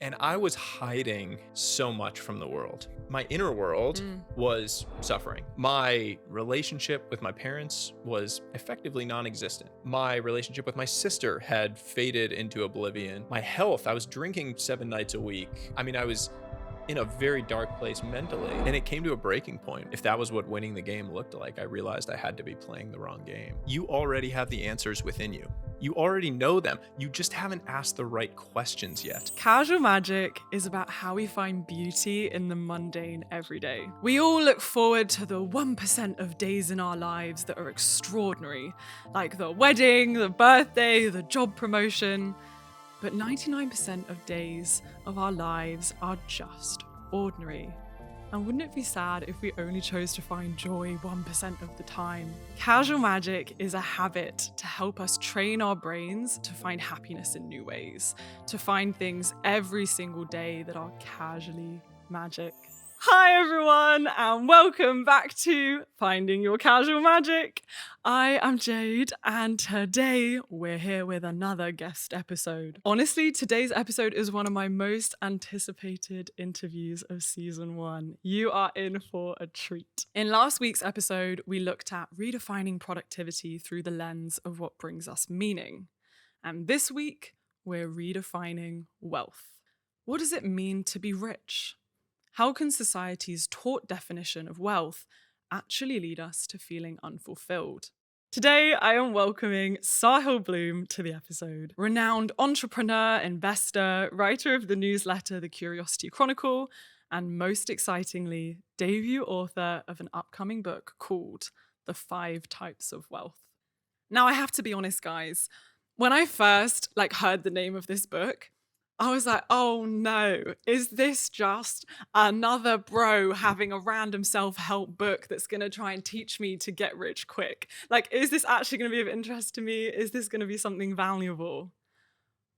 And I was hiding so much from the world. My inner world was suffering. My relationship with my parents was effectively non-existent. My relationship with my sister had faded into oblivion. My health, I was drinking 7 nights a week. I mean, I was in a very dark place mentally. And it came to a breaking point. If that was what winning the game looked like, I realized I had to be playing the wrong game. You already have the answers within you. You already know them. You just haven't asked the right questions yet. Casual magic is about how we find beauty in the mundane every day. We all look forward to the 1% of days in our lives that are extraordinary, like the wedding, the birthday, the job promotion. But 99% of days of our lives are just ordinary. And wouldn't it be sad if we only chose to find joy 1% of the time? Casual magic is a habit to help us train our brains to find happiness in new ways, to find things every single day that are casually magic. Hi everyone, and welcome back to Finding Your Casual Magic. I am Jade, and today we're here with another guest episode. Honestly, today's episode is one of my most anticipated interviews of season 1. You are in for a treat. In last week's episode, we looked at redefining productivity through the lens of what brings us meaning. And this week, we're redefining wealth. What does it mean to be rich? How can society's taught definition of wealth actually lead us to feeling unfulfilled? Today, I am welcoming Sahil Bloom to the episode. Renowned entrepreneur, investor, writer of the newsletter The Curiosity Chronicle, and most excitingly, debut author of an upcoming book called The 5 Types of Wealth. Now, I have to be honest, guys. When I first heard the name of this book, I was like, oh no, is this just another bro having a random self-help book that's going to try and teach me to get rich quick? Is this actually going to be of interest to me? Is this going to be something valuable?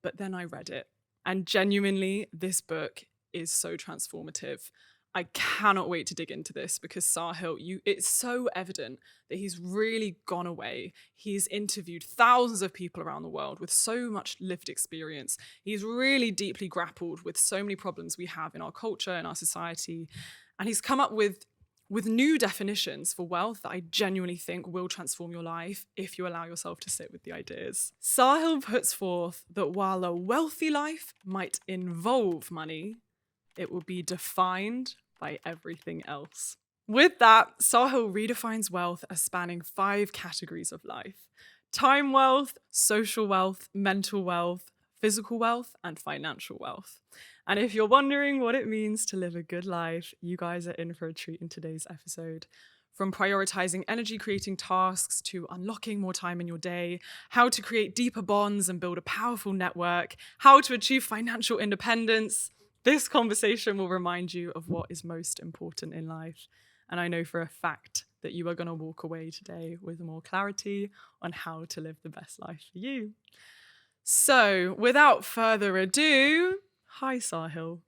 But then I read it, and genuinely, this book is so transformative. I cannot wait to dig into this because Sahil, it's so evident that he's really gone away. He's interviewed thousands of people around the world with so much lived experience. He's really deeply grappled with so many problems we have in our culture, in our society. And he's come up with new definitions for wealth that I genuinely think will transform your life if you allow yourself to sit with the ideas. Sahil puts forth that while a wealthy life might involve money, it will be defined by everything else. With that, Sahil redefines wealth as spanning 5 categories of life: time wealth, social wealth, mental wealth, physical wealth, and financial wealth. And if you're wondering what it means to live a good life, you guys are in for a treat in today's episode. From prioritizing energy-creating tasks to unlocking more time in your day, how to create deeper bonds and build a powerful network, how to achieve financial independence. This conversation will remind you of what is most important in life. And I know for a fact that you are going to walk away today with more clarity on how to live the best life for you. So, without further ado, hi Sahil.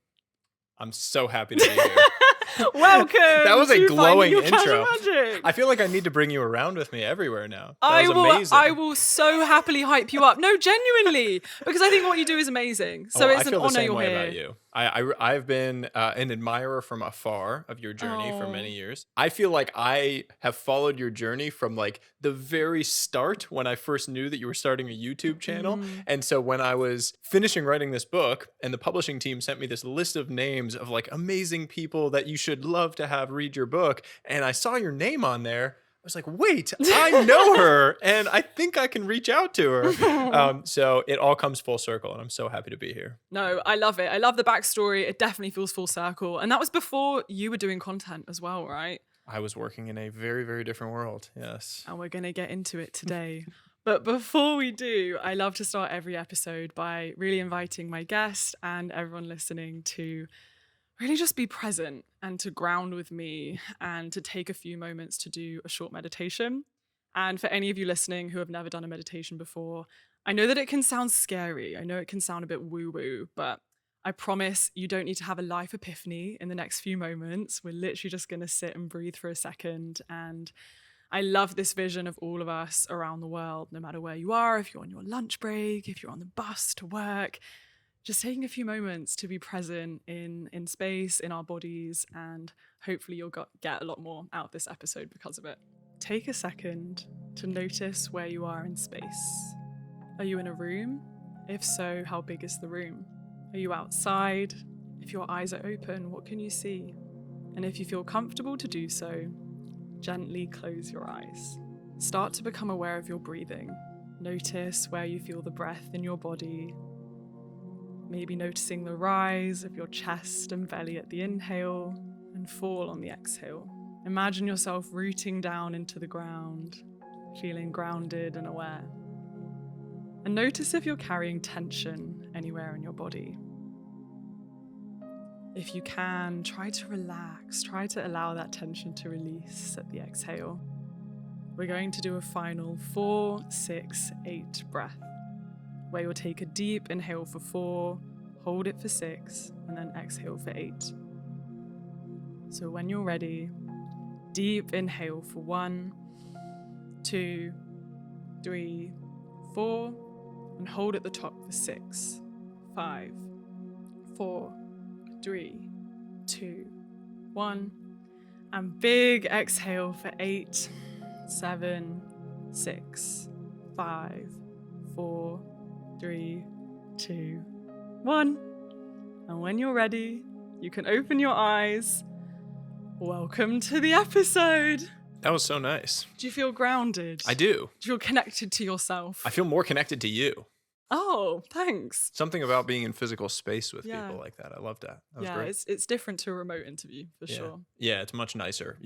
I'm so happy to be here. Welcome. That was a glowing intro. Magic. I feel like I need to bring you around with me everywhere now. That was amazing. I will so happily hype you up. No, genuinely, because I think what you do is amazing. So it's an honor you're here. About you. I've been an admirer from afar of your journey for many years. I feel like I have followed your journey from the very start when I first knew that you were starting a YouTube channel. And so when I was finishing writing this book and the publishing team sent me this list of names of amazing people that you should love to have read your book, and I saw your name on there, I was like, wait, I know her, and I think I can reach out to her. So it all comes full circle, and I'm so happy to be here. No, I love it. I love the backstory. It definitely feels full circle. And that was before you were doing content as well, right? I was working in a very, very different world, yes. And we're going to get into it today. But before we do, I love to start every episode by really inviting my guest and everyone listening to really just be present and to ground with me and to take a few moments to do a short meditation. And for any of you listening who have never done a meditation before, I know that it can sound scary. I know it can sound a bit woo-woo, but I promise you don't need to have a life epiphany in the next few moments. We're literally just going to sit and breathe for a second. And I love this vision of all of us around the world, no matter where you are, if you're on your lunch break, if you're on the bus to work, just taking a few moments to be present in space, in our bodies, and hopefully you'll get a lot more out of this episode because of it. Take a second to notice where you are in space. Are you in a room? If so, how big is the room? Are you outside? If your eyes are open, what can you see? And if you feel comfortable to do so, gently close your eyes. Start to become aware of your breathing. Notice where you feel the breath in your body. Maybe noticing the rise of your chest and belly at the inhale and fall on the exhale. Imagine yourself rooting down into the ground, feeling grounded and aware. And notice if you're carrying tension anywhere in your body. If you can, try to relax, try to allow that tension to release at the exhale. We're going to do a final 4, 6, 8 breath, where you'll take a deep inhale for 4, hold it for 6, and then exhale for 8. So when you're ready, deep inhale for 1, 2, 3, 4, and hold at the top for 6, 5, 4, 3, 2, 1, and big exhale for 8, 7, 6, 5, 4, 3, 2, 1. And when you're ready, you can open your eyes. Welcome to the episode. That was so nice. Do you feel grounded? I do. Do you feel connected to yourself? I feel more connected to you. Oh, thanks. Something about being in physical space with people like that. I love that. That was great. It's different to a remote interview for sure. Yeah, it's much nicer.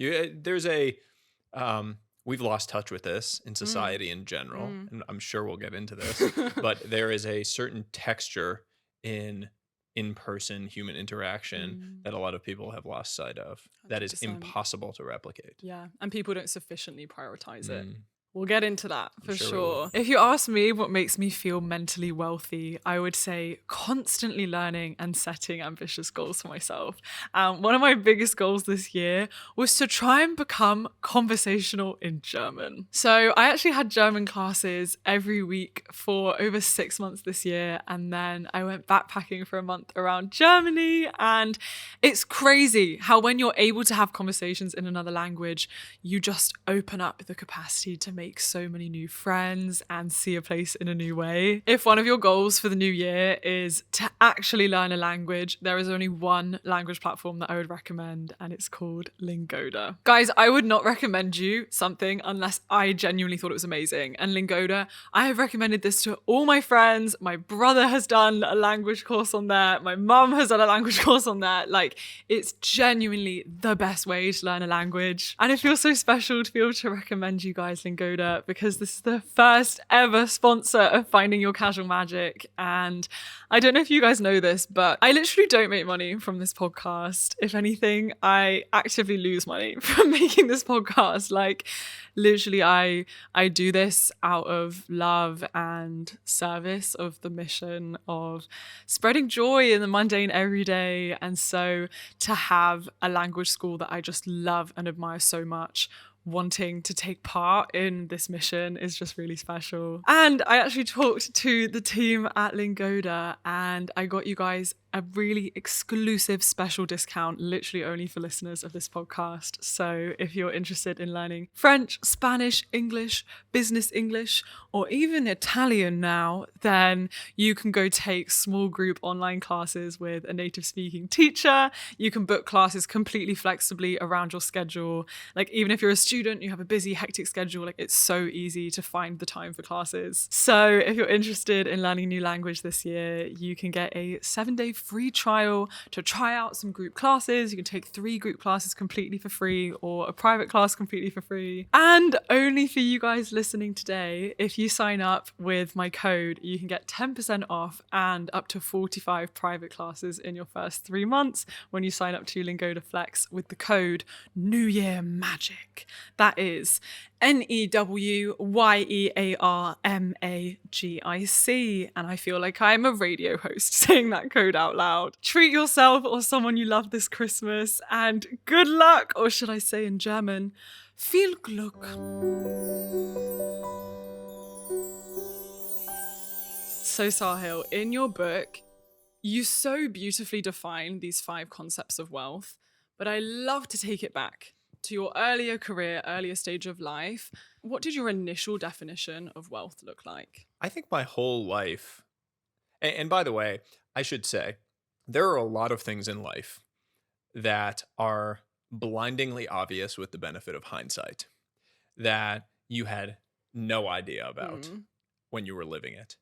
We've lost touch with this in society in general, and I'm sure we'll get into this, but there is a certain texture in-person human interaction that a lot of people have lost sight of. 100%. That is impossible to replicate. Yeah, and people don't sufficiently prioritize it. We'll get into that for sure. We If you ask me what makes me feel mentally wealthy, I would say constantly learning and setting ambitious goals for myself. One of my biggest goals this year was to try and become conversational in German. So I actually had German classes every week for over 6 months this year. And then I went backpacking for a month around Germany. And it's crazy how when you're able to have conversations in another language, you just open up the capacity to make so many new friends and see a place in a new way. If one of your goals for the new year is to actually learn a language, there is only one language platform that I would recommend, and it's called Lingoda. Guys, I would not recommend you something unless I genuinely thought it was amazing. And Lingoda, I have recommended this to all my friends. My brother has done a language course on there. My mum has done a language course on there. Like, it's genuinely the best way to learn a language. And it feels so special to be able to recommend you guys Lingoda, because this is the first ever sponsor of Finding Your Casual Magic. And I don't know if you guys know this, but I literally don't make money from this podcast. If anything, I actively lose money from making this podcast. Like, literally, I do this out of love and service of the mission of spreading joy in the mundane everyday. And so to have a language school that I just love and admire so much, wanting to take part in this mission is just really special. And I actually talked to the team at Lingoda, and I got you guys a really exclusive special discount, literally only for listeners of this podcast. So if you're interested in learning French, Spanish, English, business English, or even Italian now, then you can go take small group online classes with a native speaking teacher. You can book classes completely flexibly around your schedule. Like, even if you're a student, you have a busy, hectic schedule, like, it's so easy to find the time for classes. So if you're interested in learning a new language this year, you can get a 7-day free trial to try out some group classes. You can take 3 group classes completely for free, or a private class completely for free. And only for you guys listening today, if you sign up with my code, you can get 10% off and up to 45 private classes in your first 3 months when you sign up to Lingoda Flex with the code New Year Magic. That is NEWYEARMAGIC. And I feel like I'm a radio host saying that code out loud. Treat yourself or someone you love this Christmas, and good luck, or should I say in German, viel Glück. So Sahil, in your book, You so beautifully define these 5 concepts of wealth, but I love to take it back to your earlier career, earlier stage of life. What did your initial definition of wealth look like? I think my whole life, and by the way, I should say, there are a lot of things in life that are blindingly obvious with the benefit of hindsight that you had no idea about Mm, when you were living it.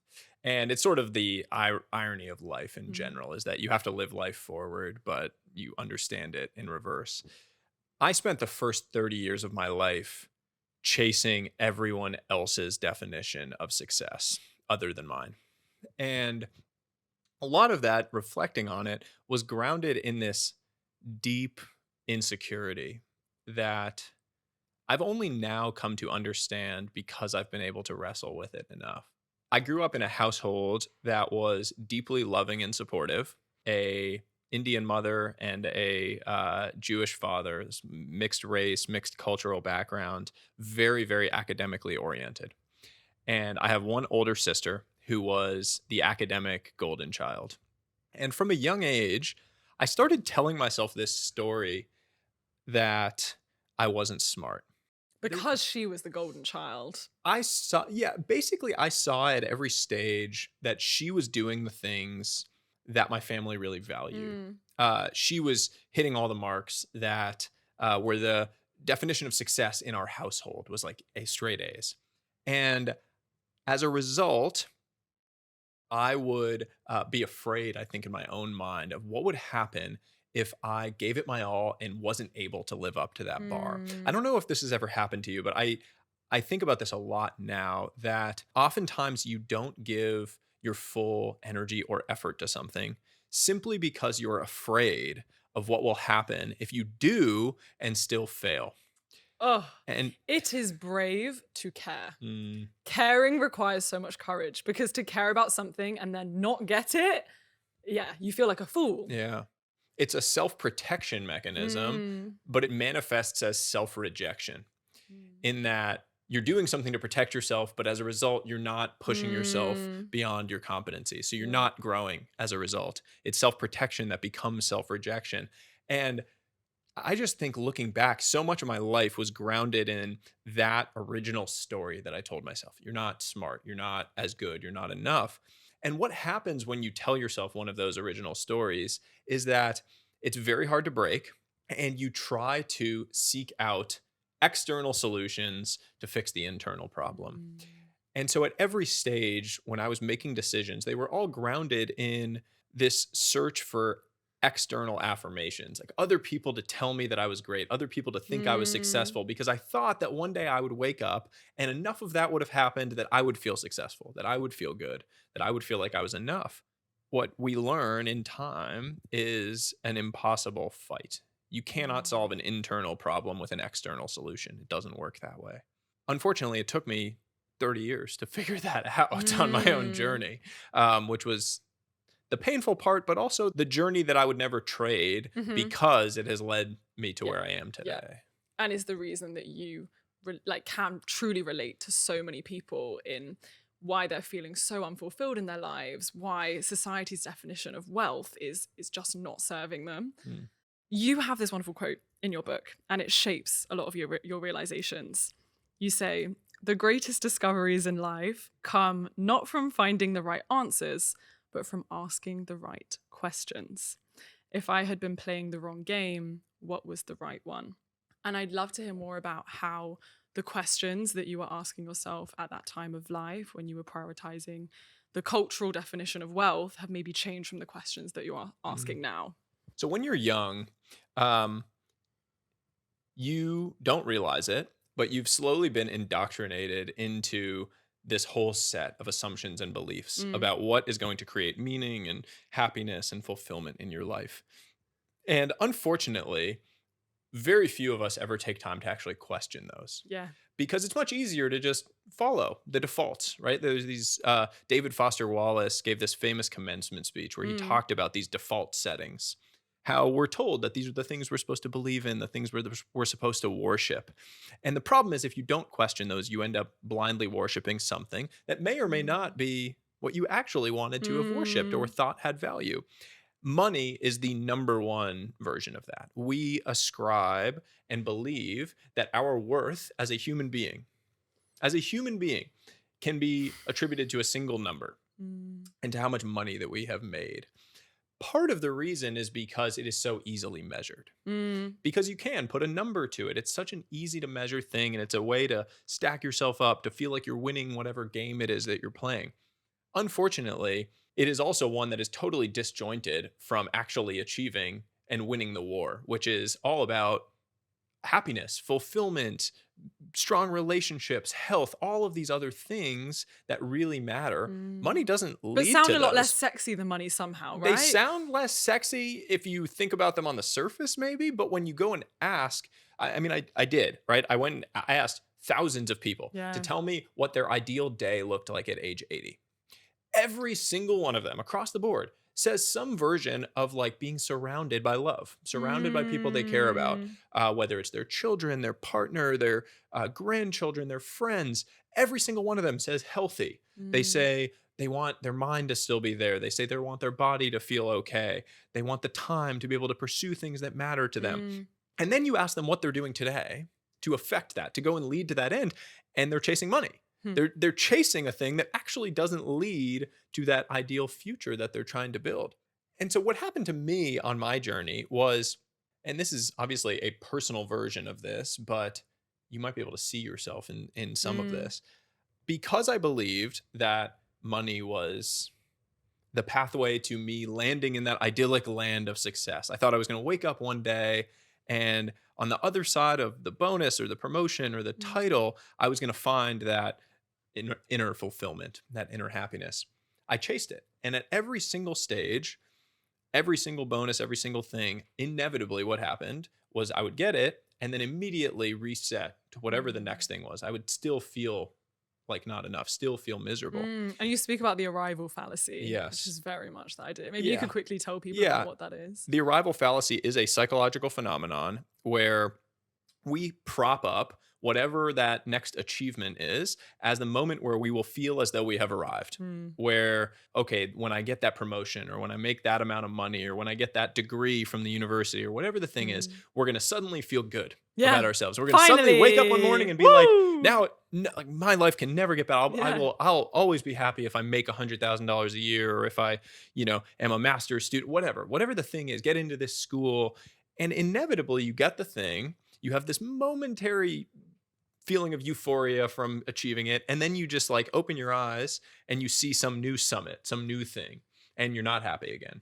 And it's sort of the irony of life in mm, general is that you have to live life forward, but you understand it in reverse. I spent the first 30 years of my life chasing everyone else's definition of success other than mine. And a lot of that, reflecting on it, was grounded in this deep insecurity that I've only now come to understand because I've been able to wrestle with it enough. I grew up in a household that was deeply loving and supportive. A Indian mother and a Jewish father, this mixed race, mixed cultural background, very, very academically oriented. And I have one older sister who was the academic golden child. And from a young age, I started telling myself this story that I wasn't smart. because she was the golden child. I saw, yeah, basically, I saw at every stage that she was doing the things that my family really valued. Mm, She was hitting all the marks that were the definition of success in our household was like a straight A's. And as a result, I would be afraid, I think, in my own mind of what would happen if I gave it my all and wasn't able to live up to that bar. I mm, don't know if this has ever happened to you, but I think about this a lot now that oftentimes you don't give your full energy or effort to something simply because you're afraid of what will happen if you do and still fail. oh, And it is brave to care. mm, Caring requires so much courage because to care about something and then not get it, yeah, you feel like a fool. yeah, it's a self-protection mechanism, Mm, but it manifests as self-rejection mm, in that you're doing something to protect yourself, but as a result, you're not pushing yourself mm, beyond your competency. So you're yeah. not growing as a result. It's self-protection that becomes self-rejection. And I just think looking back, so much of my life was grounded in that original story that I told myself. You're not smart. You're not as good. You're not enough. And what happens when you tell yourself one of those original stories is that it's very hard to break, and you try to seek out external solutions to fix the internal problem. Mm, And so at every stage, when I was making decisions, they were all grounded in this search for external affirmations, like other people to tell me that I was great, other people to think I was mm, successful, because I thought that one day I would wake up and enough of that would have happened that I would feel successful, that I would feel good, that I would feel like I was enough. What we learn in time is an impossible fight. You cannot mm, solve an internal problem with an external solution. It doesn't work that way. Unfortunately, it took me 30 years to figure that out on my own mm, journey, which was the painful part, but also the journey that I would never trade mhm. because it has led me to Yeah, where I am yeah. today. And is the reason that you like can truly relate to so many people in why they're feeling so unfulfilled in their lives, why society's definition of wealth is just not serving them. Mm. You have this wonderful quote in your book, and it shapes a lot of your realizations. You say, "The greatest discoveries in life come not from finding the right answers, but from asking the right questions. If I had been playing the wrong game, what was the right one?" And I'd love to hear more about how the questions that you were asking yourself at that time of life when you were prioritizing the cultural definition of wealth have maybe changed from the questions that you are Mhm. asking now. So when you're young, um, you don't realize it, but you've slowly been indoctrinated into this whole set of assumptions and beliefs Mm, about what is going to create meaning and happiness and fulfillment in your life. And unfortunately, very few of us ever take time to actually question those yeah. because it's much easier to just follow the defaults, right? There's these, David Foster Wallace gave this famous commencement speech where he Mm, talked about these default settings, how we're told that these are the things we're supposed to believe in, the things we're supposed to worship. And the problem is, if you don't question those, you end up blindly worshiping something that may or may mm, not be what you actually wanted to have worshipped or thought had value. Money is the number one version of that. We ascribe and believe that our worth as a human being, can be attributed to a single number and to how much money that we have made. Part of the reason is because it is so easily measured. Because you can put a number to it. It's such an easy to measure thing, and it's a way to stack yourself up, to feel like you're winning whatever game it is that you're playing. Unfortunately, it is also one that is totally disjointed from actually achieving and winning the war, which is all about happiness, fulfillment, strong relationships, health, all of these other things that really matter. Money doesn't lead But sound to a lot those. less sexy than money somehow, right? They sound less sexy if you think about them on the surface, maybe. But when you go and ask, I did, right? I went and I asked thousands of people to tell me what their ideal day looked like at age 80. Every single one of them across the board says some version of like being surrounded by love, surrounded by people they care about, whether it's their children, their partner, their grandchildren, their friends. Every single one of them says healthy. They say they want their mind to still be there. They say they want their body to feel okay. They want the time to be able to pursue things that matter to them. And then you ask them what they're doing today to affect that, to go and lead to that end, and they're chasing money. They're chasing a thing that actually doesn't lead to that ideal future that they're trying to build. And so what happened to me on my journey was, and this is obviously a personal version of this, but you might be able to see yourself in some of this. Because I believed that money was the pathway to me landing in that idyllic land of success. I thought I was going to wake up one day, and on the other side of the bonus or the promotion or the title, I was going to find that inner fulfillment, that inner happiness. I chased it. And at every single stage, every single bonus, every single thing, inevitably what happened was I would get it and then immediately reset to whatever the next thing was. I would still feel like not enough, still feel miserable. And you speak about the arrival fallacy, Yes. which is very much that idea. Maybe you could quickly tell people about what that is. The arrival fallacy is a psychological phenomenon where we prop up whatever that next achievement is as the moment where we will feel as though we have arrived. Where, okay, when I get that promotion or when I make that amount of money or when I get that degree from the university or whatever the thing is, we're going to suddenly feel good about ourselves. We're going to suddenly wake up one morning and be like, now like, my life can never get better. I'll always be happy if I make $100,000 a year or if I, am a master's student, whatever the thing is, get into this school. And inevitably you get the thing, you have this momentary feeling of euphoria from achieving it. And then you just like open your eyes and you see some new summit, some new thing, and you're not happy again.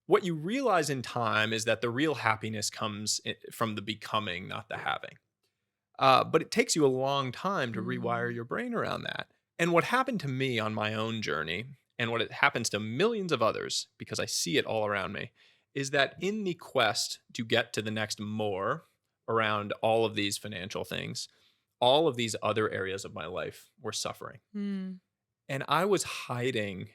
What you realize in time is that the real happiness comes from the becoming, not the having. But it takes you a long time to rewire your brain around that. And what happened to me on my own journey, and what it happens to millions of others, because I see it all around me, is that in the quest to get to the next more around all of these financial things, all of these other areas of my life were suffering. And I was hiding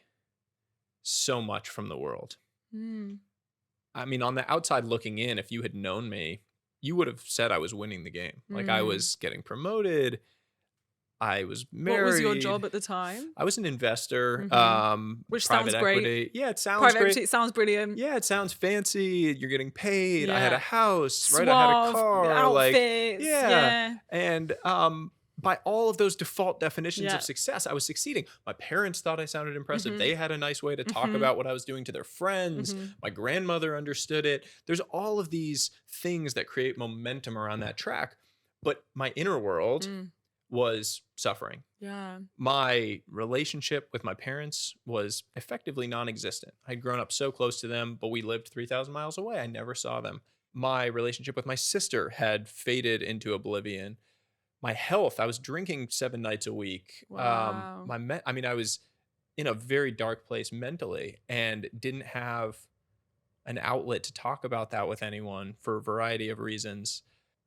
so much from the world. I mean, on the outside looking in, if you had known me, you would have said I was winning the game. Like I was getting promoted. I was married. What was your job at the time? I was an investor. Which private sounds equity. great. Yeah, it sounds Private great. equity sounds brilliant. Yeah, it sounds fancy. You're getting paid. I had Yeah. a house, right? Suave, I had a car. outfits. Yeah. And by all of those default definitions of success, I was succeeding. My parents thought I sounded impressive. They had a nice way to talk about what I was doing to their friends. My grandmother understood it. There's all of these things that create momentum around that track. But my inner world was suffering. Yeah. My relationship with my parents was effectively non-existent. I'd grown up so close to them, but we lived 3,000 miles away. I never saw them. My relationship with my sister had faded into oblivion. My health, I was drinking 7 nights a week. Wow. I was in a very dark place mentally and didn't have an outlet to talk about that with anyone for a variety of reasons.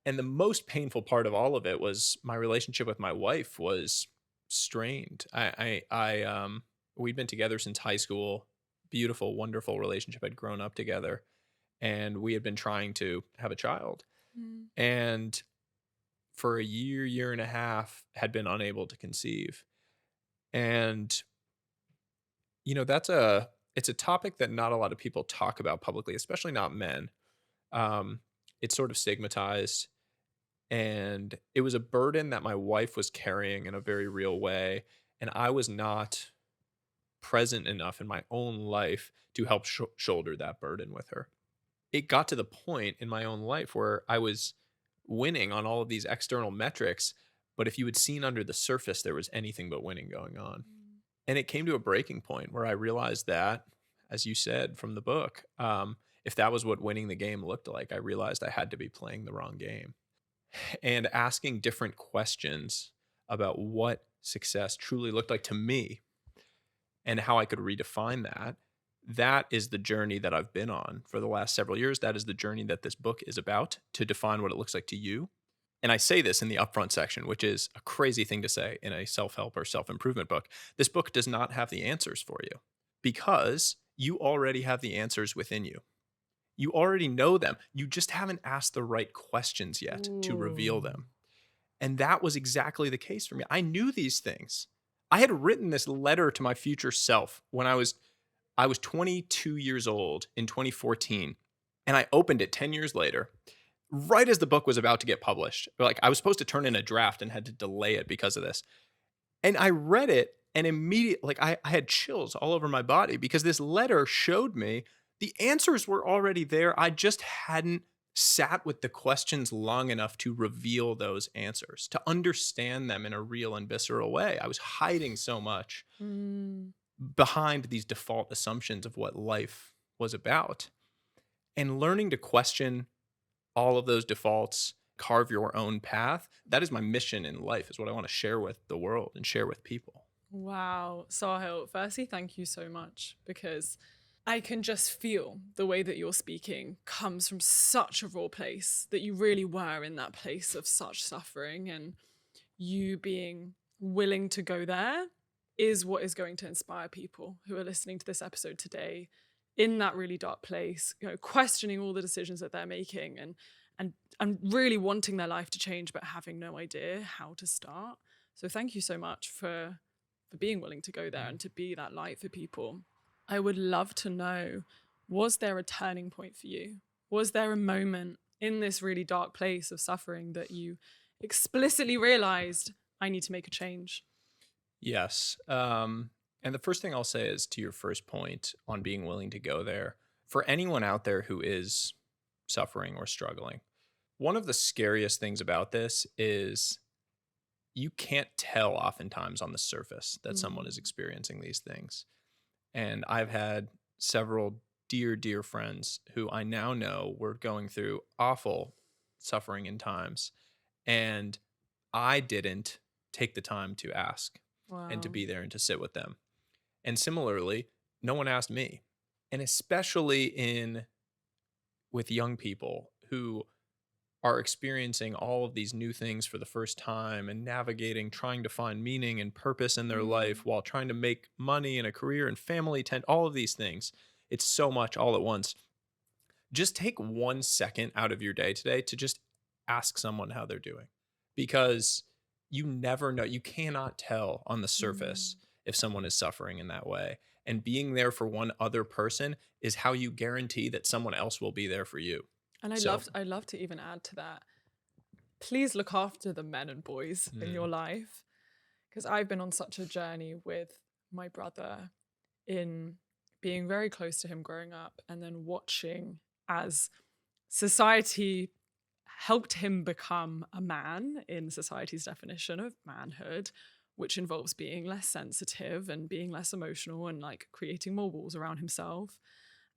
And the most painful part of all of it was my relationship with my wife was strained. We'd been together since high school. Beautiful, wonderful relationship. Had grown up together, and we had been trying to have a child. And for a year and a half, had been unable to conceive. And it's a topic that not a lot of people talk about publicly, especially not men. Um, it's sort of stigmatized, and it was a burden that my wife was carrying in a very real way, and I was not present enough in my own life to help shoulder that burden with her. It got to the point in my own life where I was winning on all of these external metrics, but if you had seen under the surface, there was anything but winning going on. And it came to a breaking point where I realized that, as you said from the book, if that was what winning the game looked like, I realized I had to be playing the wrong game. And asking different questions about what success truly looked like to me and how I could redefine that. That is the journey that I've been on for the last several years. That is the journey that this book is about, to define what it looks like to you. And I say this in the upfront section, which is a crazy thing to say in a self help or self improvement book. This book does not have the answers for you because you already have the answers within you. You already know them. You just haven't asked the right questions yet to reveal them. And that was exactly the case for me. I knew these things. I had written this letter to my future self when I was 22 years old in 2014, and I opened it 10 years later, right as the book was about to get published. Like, I was supposed to turn in a draft and had to delay it because of this. And I read it, and immediately, like, I had chills all over my body because this letter showed me the answers were already there. I just hadn't sat with the questions long enough to reveal those answers, to understand them in a real and visceral way. I was hiding so much behind these default assumptions of what life was about. And learning to question all of those defaults, carve your own path, that is my mission in life, is what I want to share with the world and share with people. Wow. Sahil, firstly, thank you so much, because I can just feel the way that you're speaking comes from such a raw place, that you really were in that place of such suffering, and you being willing to go there is what is going to inspire people who are listening to this episode today in that really dark place, questioning all the decisions that they're making and really wanting their life to change, but having no idea how to start. So thank you so much for being willing to go there and to be that light for people. I would love to know, was there a turning point for you? Was there a moment in this really dark place of suffering that you explicitly realized, I need to make a change? Yes. And the first thing I'll say is, to your first point on being willing to go there, for anyone out there who is suffering or struggling, one of the scariest things about this is you can't tell oftentimes on the surface that someone is experiencing these things. And I've had several dear, dear friends who I now know were going through awful suffering in times. And I didn't take the time to ask and to be there and to sit with them. And similarly, no one asked me. And especially with young people who are experiencing all of these new things for the first time and navigating, trying to find meaning and purpose in their life while trying to make money and a career and family, all of these things. It's so much all at once. Just take 1 second out of your day today to just ask someone how they're doing, because you never know. You cannot tell on the surface if someone is suffering in that way. And being there for one other person is how you guarantee that someone else will be there for you. And I love to even add to that, please look after the men and boys in your life, because I've been on such a journey with my brother in being very close to him growing up, and then watching as society helped him become a man in society's definition of manhood, which involves being less sensitive and being less emotional and like creating more walls around himself,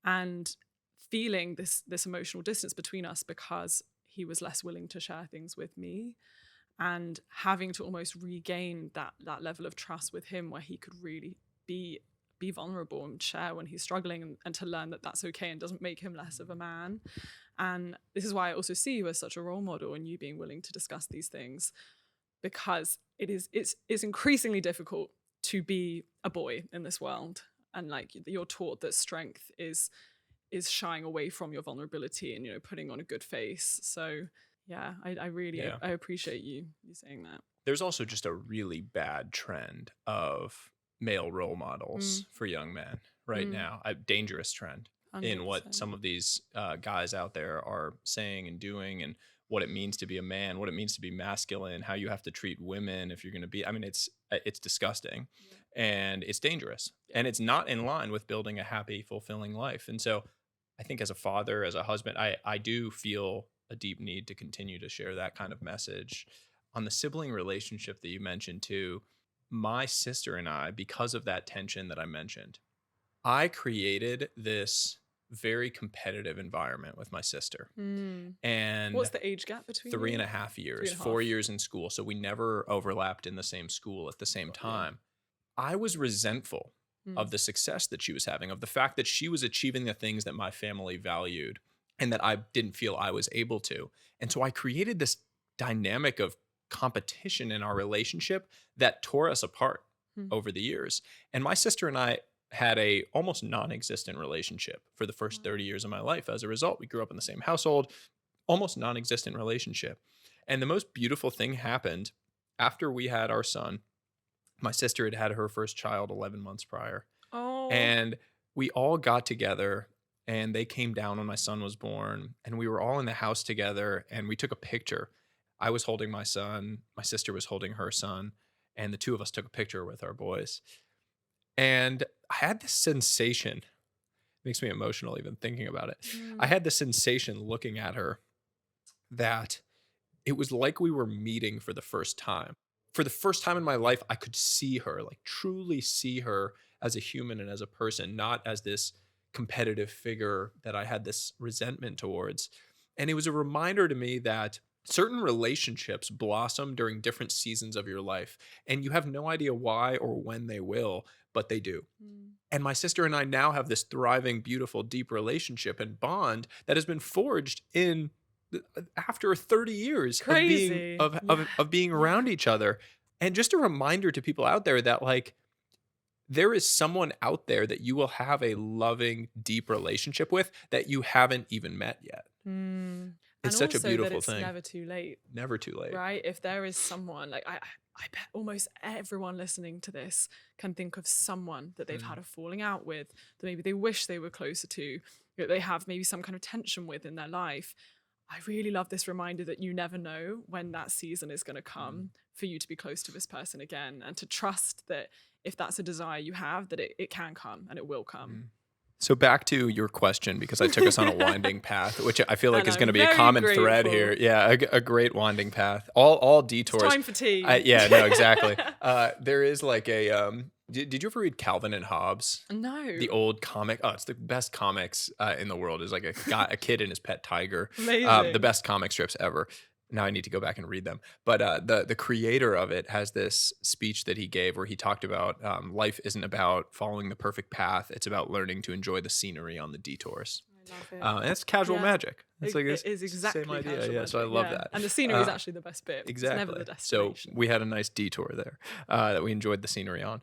and feeling this emotional distance between us because he was less willing to share things with me, and having to almost regain that level of trust with him where he could really be vulnerable and share when he's struggling, and to learn that that's okay and doesn't make him less of a man. And this is why I also see you as such a role model, and you being willing to discuss these things, because it's increasingly difficult to be a boy in this world, and like you're taught that strength is shying away from your vulnerability and putting on a good face. So yeah, I really I appreciate you saying that. There's also just a really bad trend of male role models for young men right now. A dangerous trend in what 100%. some of these guys out there are saying and doing, and what it means to be a man, what it means to be masculine, how you have to treat women if you're going to be. I mean, it's disgusting, and it's dangerous, and it's not in line with building a happy, fulfilling life. And so, I think as a father, as a husband, I do feel a deep need to continue to share that kind of message. On the sibling relationship that you mentioned too, my sister and I, because of that tension that I mentioned, I created this very competitive environment with my sister. And What's the age gap between three you? and a half years, 3.5. 4 years in school. So we never overlapped in the same school at the same time. I was resentful of the success that she was having, of the fact that she was achieving the things that my family valued and that I didn't feel I was able to. And so I created this dynamic of competition in our relationship that tore us apart over the years. And my sister and I had a almost non-existent relationship for the first 30 years of my life. As a result, we grew up in the same household, almost non-existent relationship. And the most beautiful thing happened after we had our son. My sister had had her first child 11 months prior. Oh. And we all got together, and they came down when my son was born, and we were all in the house together, and we took a picture. I was holding my son, my sister was holding her son, and the two of us took a picture with our boys. And I had this sensation, makes me emotional even thinking about it. I had this sensation looking at her that it was like we were meeting for the first time. For the first time in my life, I could see her, like truly see her as a human and as a person, not as this competitive figure that I had this resentment towards. And it was a reminder to me that certain relationships blossom during different seasons of your life, and you have no idea why or when they will, but they do. And my sister and I now have this thriving, beautiful, deep relationship and bond that has been forged in after 30 years Crazy. of being around each other. And just a reminder to people out there that, like, there is someone out there that you will have a loving, deep relationship with that you haven't even met yet. It's And such a also beautiful that it's thing. never too late. Never too late. Right? If there is someone, like I bet almost everyone listening to this can think of someone that they've had a falling out with, that maybe they wish they were closer to, that they have maybe some kind of tension with in their life. I really love this reminder that you never know when that season is going to come for you to be close to this person again, and to trust that if that's a desire you have, that it can come and it will come. So back to your question, because I took us on a winding path, which I feel like And is going to I'm be a very common thread grateful. here. Yeah, a great winding path. All detours. It's time for tea. Yeah, no, exactly. There is like a. Did you ever read Calvin and Hobbes? No. The old comic. Oh, it's the best comics in the world. Is like a kid and his pet tiger. Amazing. The best comic strips ever. Now I need to go back and read them. But the creator of it has this speech that he gave where he talked about life isn't about following the perfect path. It's about learning to enjoy the scenery on the detours. I love it. And it's casual magic. It's like it is exactly same idea. casual Yeah, so I magic, love yeah. that. And the scenery is actually the best bit. Exactly. It's never the So destination. we had a nice detour there that we enjoyed the scenery on.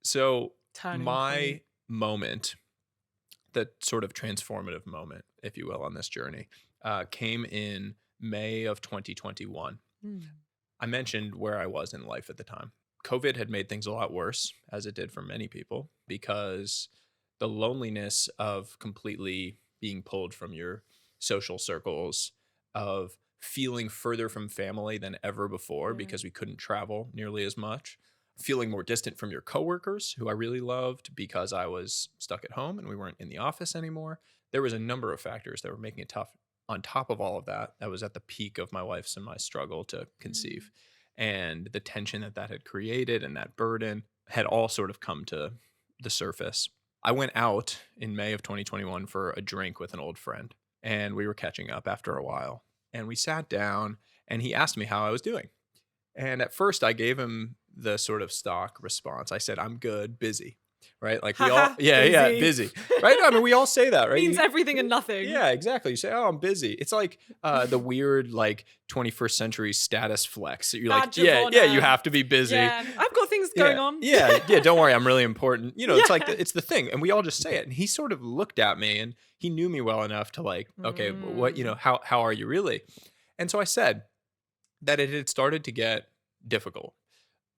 So Turning my point. moment, the sort of transformative moment, if you will, on this journey, came in May of 2021. I mentioned where I was in life at the time. COVID had made things a lot worse, as it did for many people, because the loneliness of completely being pulled from your social circles, of feeling further from family than ever before because we couldn't travel nearly as much, feeling more distant from your coworkers who I really loved because I was stuck at home and we weren't in the office anymore. There was a number of factors that were making it tough. On top of all of that, that was at the peak of my wife's and my struggle to conceive. And the tension that had created and that burden had all sort of come to the surface. I went out in May of 2021 for a drink with an old friend, and we were catching up after a while. And we sat down, and he asked me how I was doing. And at first, I gave him the sort of stock response. I said, "I'm good, busy." Right? Like we all, busy. Right? I mean, we all say that, right? Means everything and nothing. Yeah, exactly. You say, "Oh, I'm busy." It's like the weird, like 21st century status flex. You're Badge like, of yeah, honor. you have to be busy. Yeah, I've got things going on. Yeah. Don't worry, I'm really important. It's like it's the thing, and we all just say it. And he sort of looked at me, and he knew me well enough to like, okay, what how are you really? And so I said that it had started to get difficult.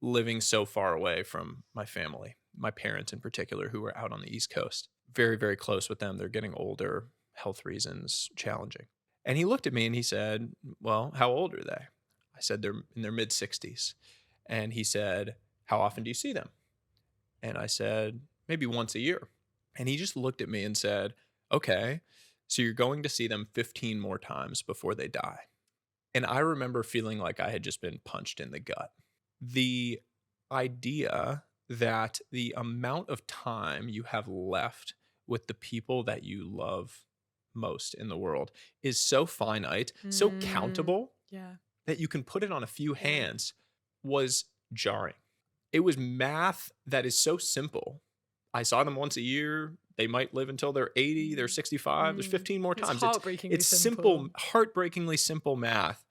living so far away from my family, my parents in particular, who were out on the East Coast. Very, very close with them. They're getting older, health reasons, challenging. And he looked at me and he said, well, how old are they? I said, they're in their mid 60s. And he said, how often do you see them? And I said, maybe once a year. And he just looked at me and said, okay, so you're going to see them 15 more times before they die. And I remember feeling like I had just been punched in the gut. The idea that the amount of time you have left with the people that you love most in the world is so finite, so countable that you can put it on a few hands was jarring. It was math that is so simple. I saw them once a year. They might live until they're 80, they're 65. There's 15 more times. It's simple, heartbreakingly simple math.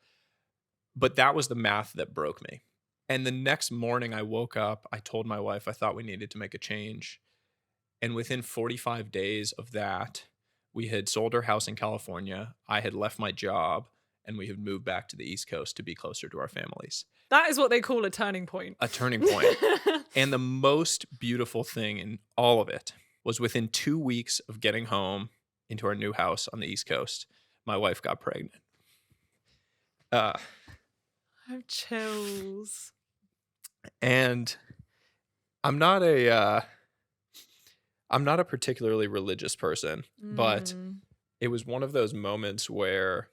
But that was the math that broke me. And the next morning I woke up, I told my wife I thought we needed to make a change. And within 45 days of that, we had sold our house in California. I had left my job and we had moved back to the East Coast to be closer to our families. That is what they call a turning point. A turning point. And the most beautiful thing in all of it was within 2 weeks of getting home into our new house on the East Coast, my wife got pregnant. I have chills. And I'm not a particularly religious person, but it was one of those moments where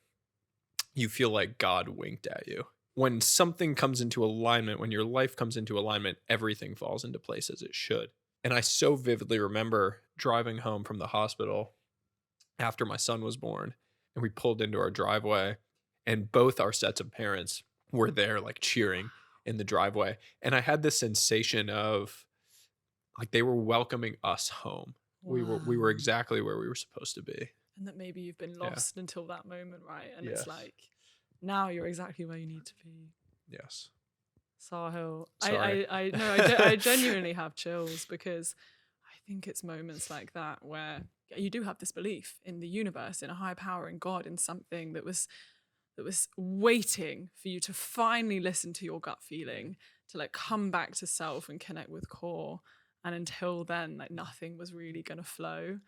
you feel like God winked at you. When something comes into alignment, when your life comes into alignment, everything falls into place as it should. And I so vividly remember driving home from the hospital after my son was born, and we pulled into our driveway, and both our sets of parents were there, like cheering in the driveway. And I had this sensation of like they were welcoming us home. Wow. We were exactly where we were supposed to be. And that maybe you've been lost until that moment, right? And Yes. it's like, now you're exactly where you need to be. Yes. Sahil, Sorry. I genuinely have chills because I think it's moments like that where you do have this belief in the universe, in a higher power, in God, in something that was waiting for you to finally listen to your gut feeling, to like come back to self and connect with core. And until then, like nothing was really gonna flow.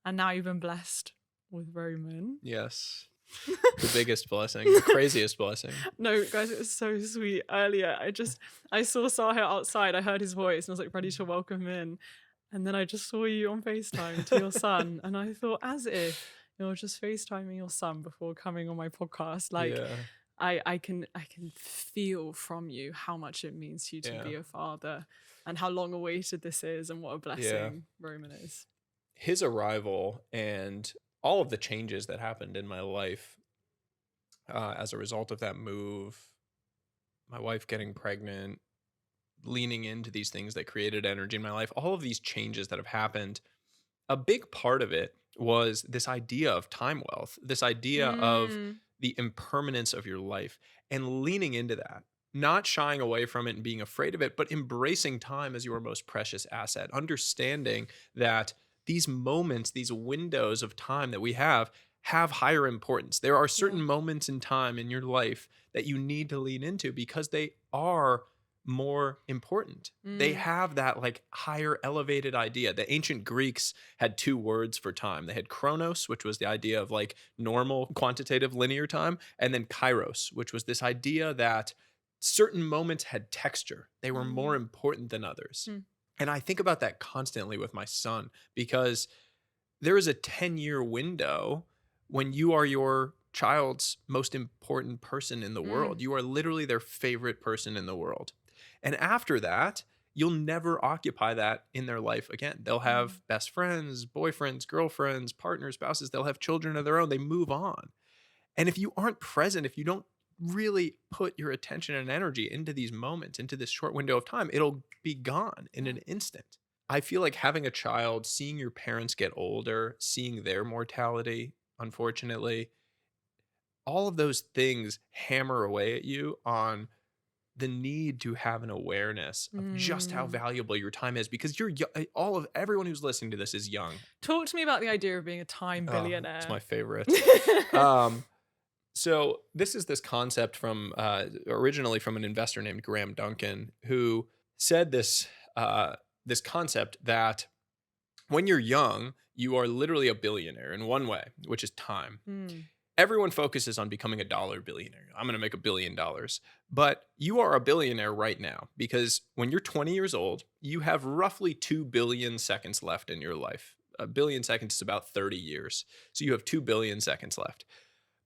And now you've been blessed with Roman. Yes. The biggest blessing, the craziest blessing. No, guys, it was so sweet. Earlier, I saw Sahil outside. I heard his voice and I was like ready to welcome him in. And then I just saw you on FaceTime to your son. And I thought, as if you're just FaceTiming your son before coming on my podcast. Like, I can feel from you how much it means to you to be a father and how long awaited this is and what a blessing Roman is. His arrival and all of the changes that happened in my life as a result of that move, my wife getting pregnant, leaning into these things that created energy in my life, all of these changes that have happened, a big part of it was this idea of time wealth, this idea of the impermanence of your life, and leaning into that, not shying away from it and being afraid of it, but embracing time as your most precious asset, understanding that these moments, these windows of time that we have higher importance. There are certain moments in time in your life that you need to lean into because they are more important. They have that like higher elevated idea. The ancient Greeks had 2 words for time. They had chronos, which was the idea of like normal quantitative linear time, and then kairos, which was this idea that certain moments had texture. They were more important than others. And I think about that constantly with my son because there is a 10-year window when you are your child's most important person in the world. You are literally their favorite person in the world. And after that, you'll never occupy that in their life again. They'll have best friends, boyfriends, girlfriends, partners, spouses. They'll have children of their own. They move on. And if you aren't present, if you don't really put your attention and energy into these moments, into this short window of time, it'll be gone in an instant. I feel like having a child, seeing your parents get older, seeing their mortality, unfortunately, all of those things hammer away at you on the need to have an awareness of just how valuable your time is because you're everyone who's listening to this is young. Talk to me about the idea of being a time billionaire. It's my favorite. So this is this concept from originally from an investor named Graham Duncan, who said this concept that when you're young, you are literally a billionaire in one way, which is time. Everyone focuses on becoming a dollar billionaire. I'm going to make $1 billion. But you are a billionaire right now because when you're 20 years old, you have roughly 2 billion seconds left in your life. A billion seconds is about 30 years. So you have 2 billion seconds left.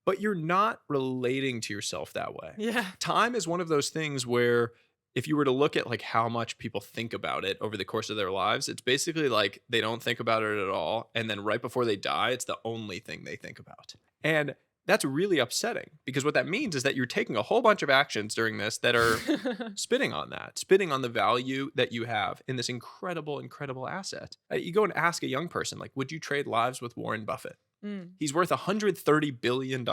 But you're not relating to yourself that way. Yeah. Time is one of those things where if you were to look at like how much people think about it over the course of their lives, it's basically like they don't think about it at all. And then right before they die, it's the only thing they think about. And that's really upsetting because what that means is that you're taking a whole bunch of actions during this that are spitting on the value that you have in this incredible, incredible asset. You go and ask a young person, like, would you trade lives with Warren Buffett? He's worth $130 billion.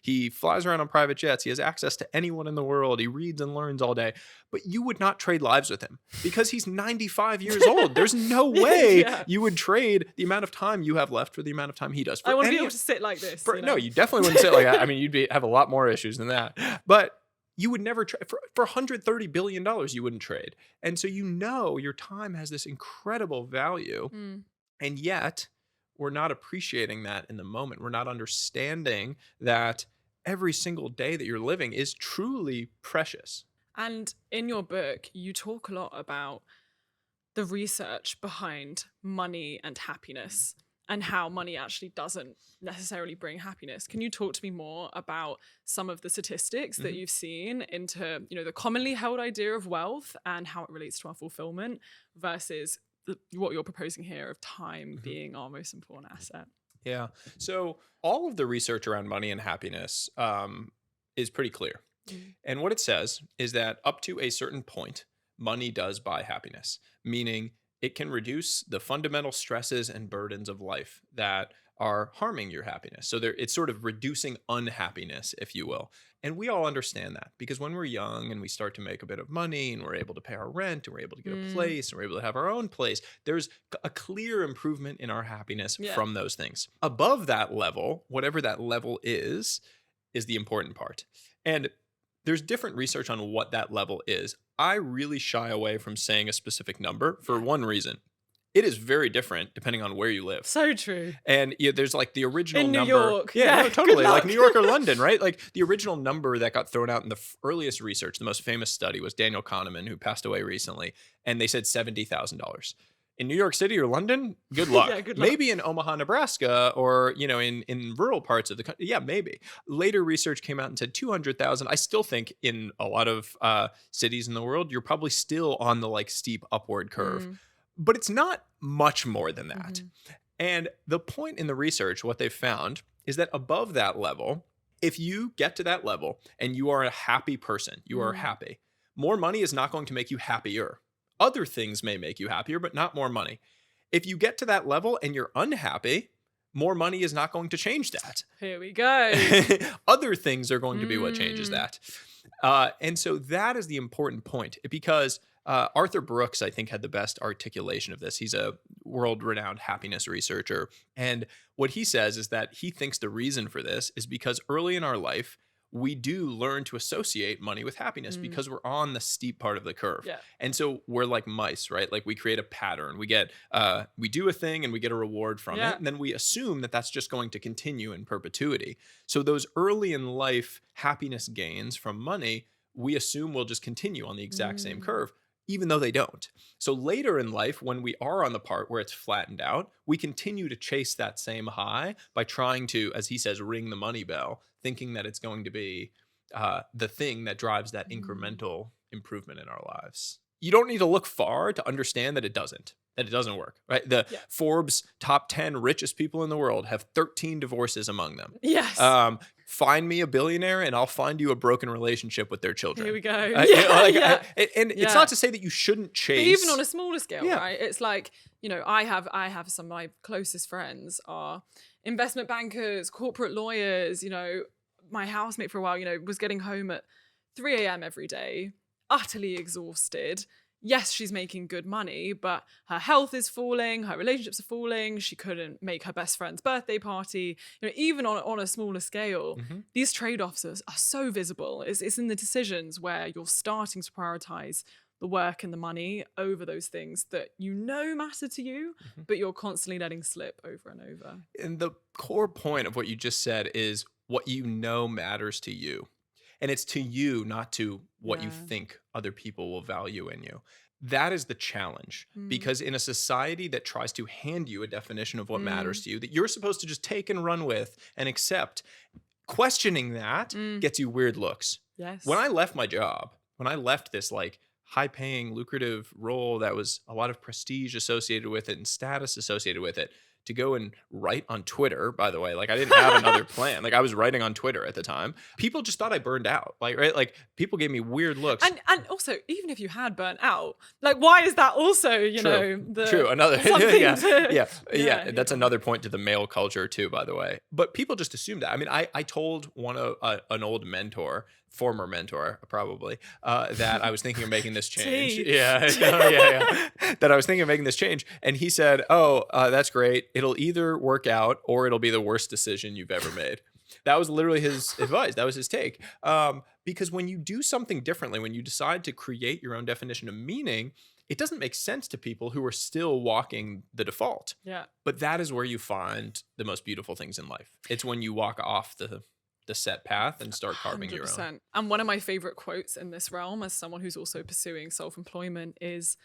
He flies around on private jets. He has access to anyone in the world. He reads and learns all day. But you would not trade lives with him because he's 95 years old. There's no way you would trade the amount of time you have left for the amount of time he does. I want to be able to sit like this. No, you definitely wouldn't sit like that. I mean, you'd have a lot more issues than that. But you would never trade for $130 billion. You wouldn't trade. And so your time has this incredible value. And yet we're not appreciating that in the moment. We're not understanding that every single day that you're living is truly precious. And in your book, you talk a lot about the research behind money and happiness and how money actually doesn't necessarily bring happiness. Can you talk to me more about some of the statistics that you've seen into, the commonly held idea of wealth and how it relates to our fulfillment versus what you're proposing here of time being our most important asset? Yeah. So all of the research around money and happiness is pretty clear. And what it says is that up to a certain point, money does buy happiness, meaning it can reduce the fundamental stresses and burdens of life that are harming your happiness. So it's sort of reducing unhappiness, if you will. And we all understand that because when we're young and we start to make a bit of money and we're able to pay our rent and we're able to get a place and we're able to have our own place, there's a clear improvement in our happiness from those things. Above that level, whatever that level is the important part. And there's different research on what that level is. I really shy away from saying a specific number for one reason. It is very different depending on where you live. So true. And there's like the original in number. New York. Yeah, no, totally. Like New York or London, right? Like the original number that got thrown out in the earliest research, the most famous study was Daniel Kahneman, who passed away recently. And they said $70,000. In New York City or London, good luck. Good luck. Maybe in Omaha, Nebraska, or in rural parts of the country. Yeah, maybe. Later research came out and said 200,000. I still think in a lot of cities in the world, you're probably still on the like steep upward curve. But it's not much more than that. And the point in the research, what they've found is that above that level, if you get to that level and you are a happy person, you are happy, more money is not going to make you happier. Other things may make you happier, but not more money. If you get to that level and you're unhappy, more money is not going to change that. Here we go. Other things are going to be what changes that. And so that is the important point because Arthur Brooks, I think, had the best articulation of this. He's a world-renowned happiness researcher. And what he says is that he thinks the reason for this is because early in our life, we do learn to associate money with happiness because we're on the steep part of the curve. Yeah. And so we're like mice, right? Like we create a pattern. We do a thing and we get a reward from it. And then we assume that that's just going to continue in perpetuity. So those early in life happiness gains from money, we assume will just continue on the exact same curve, even though they don't. So later in life, when we are on the part where it's flattened out, we continue to chase that same high by trying to, as he says, ring the money bell, thinking that it's going to be the thing that drives that incremental improvement in our lives. You don't need to look far to understand that it doesn't work, right? The Forbes top 10 richest people in the world have 13 divorces among them. Yes. Find me a billionaire and I'll find you a broken relationship with their children. Here we go. It's not to say that you shouldn't chase. But even on a smaller scale, right? It's like, I have some of my closest friends are investment bankers, corporate lawyers. My housemate for a while, was getting home at 3 a.m. every day, utterly exhausted. yes, she's making good money, but her health is falling, her relationships are falling, she couldn't make her best friend's birthday party. Even on a smaller scale, these trade-offs are so visible. It's in the decisions where you're starting to prioritize the work and the money over those things that matter to you, but you're constantly letting slip over and over. And the core point of what you just said is what matters to you. And it's to you, not to what you think other people will value in you. That is the challenge, because in a society that tries to hand you a definition of what matters to you that you're supposed to just take and run with and accept, questioning that gets you weird looks. Yes. When I left my job, when I left this like high-paying, lucrative role that was a lot of prestige associated with it and status associated with it, to go and write on Twitter, by the way, like I didn't have another plan. Like I was writing on Twitter at the time. People just thought I burned out. Like, right? Like people gave me weird looks. And also, even if you had burnt out, like why is that also, True. Another yeah. That's another point to the male culture too, by the way. But people just assumed that. I mean, I told an old mentor, former mentor probably, that I was thinking of making this change. That I was thinking of making this change. And he said, that's great. It'll either work out or it'll be the worst decision you've ever made. That was literally his advice. That was his take. Because when you do something differently, when you decide to create your own definition of meaning, it doesn't make sense to people who are still walking the default. Yeah. But that is where you find the most beautiful things in life. It's when you walk off the set path and start carving 100%. Your own. And one of my favorite quotes in this realm, as someone who's also pursuing self-employment, is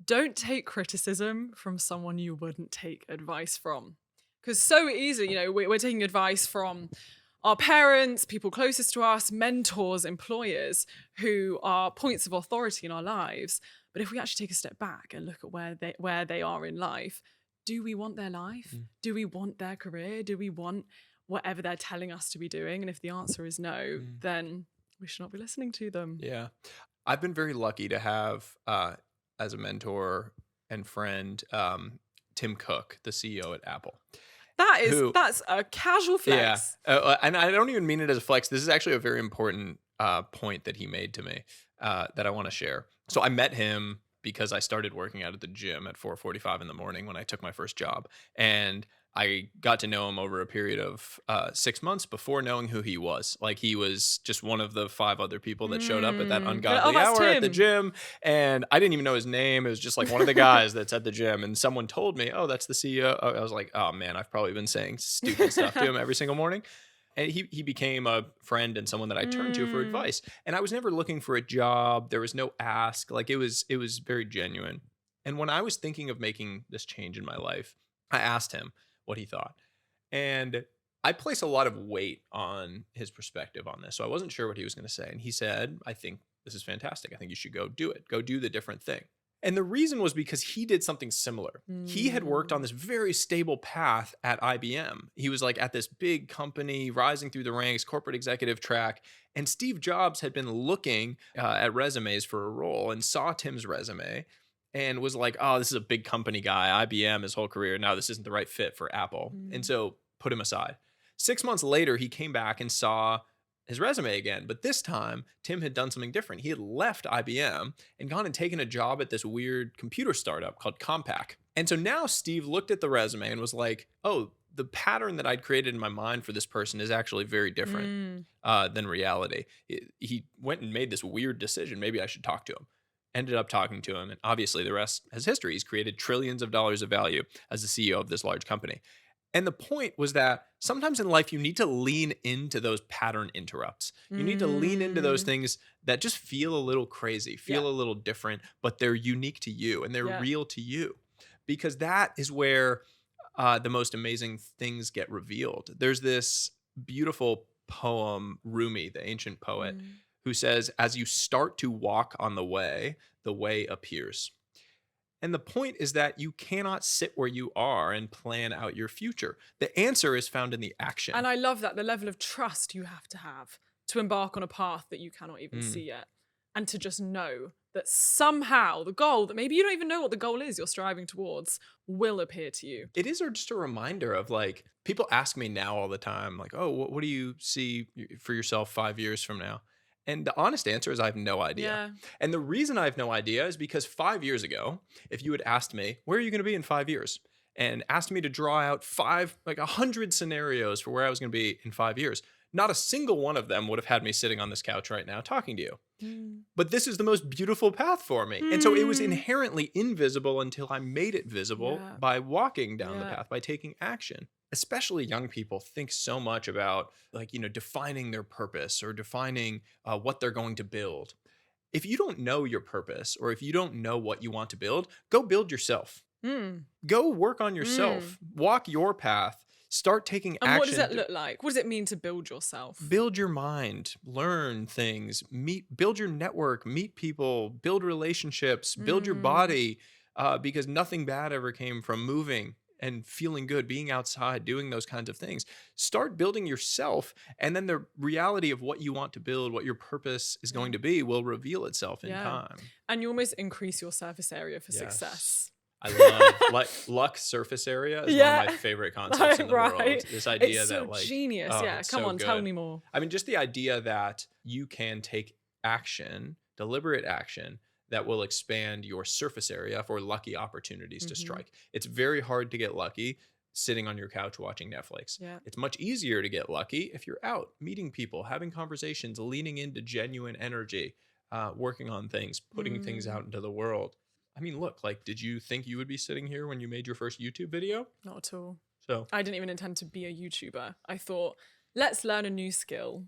don't take criticism from someone you wouldn't take advice from. Because so easy, we're taking advice from our parents, people closest to us, mentors, employers, who are points of authority in our lives. But if we actually take a step back and look at where they are in life, do we want their life? Do we want their career? Do we want whatever they're telling us to be doing? And if the answer is no, then we should not be listening to them. Yeah. I've been very lucky to have, as a mentor and friend, Tim Cook, the CEO at Apple. That's a casual flex. Yeah. And I don't even mean it as a flex. This is actually a very important point that he made to me that I want to share. So I met him because I started working out at the gym at 4:45 in the morning when I took my first job. And I got to know him over a period of 6 months before knowing who he was. Like he was just one of the 5 other people that showed up at that ungodly hour at the gym. And I didn't even know his name. It was just like one of the guys that's at the gym. And someone told me, oh, that's the CEO. I was like, oh man, I've probably been saying stupid stuff to him every single morning. And he became a friend and someone that I turned to for advice. And I was never looking for a job. There was no ask. Like it was very genuine. And when I was thinking of making this change in my life, I asked him what he thought. And I place a lot of weight on his perspective on this. So I wasn't sure what he was going to say. And he said, I think this is fantastic. I think you should go do it. Go do the different thing. And the reason was because he did something similar. He had worked on this very stable path at IBM. He was like at this big company, rising through the ranks, corporate executive track. And Steve Jobs had been looking at resumes for a role and saw Tim's resume and was like, oh, this is a big company guy, IBM his whole career. Now this isn't the right fit for Apple. And so put him aside. 6 months later, he came back and saw his resume again. But this time, Tim had done something different. He had left IBM and gone and taken a job at this weird computer startup called Compaq. And so now Steve looked at the resume and was like, oh, the pattern that I'd created in my mind for this person is actually very different than reality. He went and made this weird decision. Maybe I should talk to him. Ended up talking to him. And obviously the rest is history. He's created trillions of dollars of value as the CEO of this large company. And the point was that sometimes in life, you need to lean into those pattern interrupts. You need to lean into those things that just feel a little crazy, feel a little different, but they're unique to you and they're real to you. Because that is where the most amazing things get revealed. There's this beautiful poem, Rumi, the ancient poet, who says, as you start to walk on the way appears. And the point is that you cannot sit where you are and plan out your future. The answer is found in the action. And I love that, the level of trust you have to embark on a path that you cannot even see yet. And to just know that somehow the goal that maybe you don't even know what the goal is you're striving towards will appear to you. It is just a reminder of like, people ask me now all the time, like, oh, what do you see for yourself 5 years from now? And the honest answer is I have no idea. Yeah. And the reason I have no idea is because 5 years ago, if you had asked me, where are you going to be in 5 years? And asked me to draw out 100 scenarios for where I was going to be in 5 years, not a single one of them would have had me sitting on this couch right now talking to you. But this is the most beautiful path for me. And so it was inherently invisible until I made it visible by walking down the path, by taking action. Especially young people think so much about defining their purpose or defining what they're going to build. If you don't know your purpose or if you don't know what you want to build, go build yourself. Go work on yourself. Walk your path. Start taking action. And what does that look like? What does it mean to build yourself? Build your mind, learn things, build your network, meet people, build relationships, build your body, because nothing bad ever came from moving and feeling good, being outside, doing those kinds of things. Start building yourself, and then the reality of what you want to build, what your purpose is going to be, will reveal itself in time. And you almost increase your surface area for success. I love luck surface area is one of my favorite concepts in the world. This idea it's so genius. Come on, tell me more. I mean, just the idea that you can take action, deliberate action, that will expand your surface area for lucky opportunities to strike. It's very hard to get lucky sitting on your couch watching Netflix. It's much easier to get lucky if you're out meeting people, having conversations, leaning into genuine energy, working on things, putting things out into the world. I mean, look, did you think you would be sitting here when you made your first YouTube video? Not at all. So I didn't even intend to be a YouTuber. I thought, let's learn a new skill.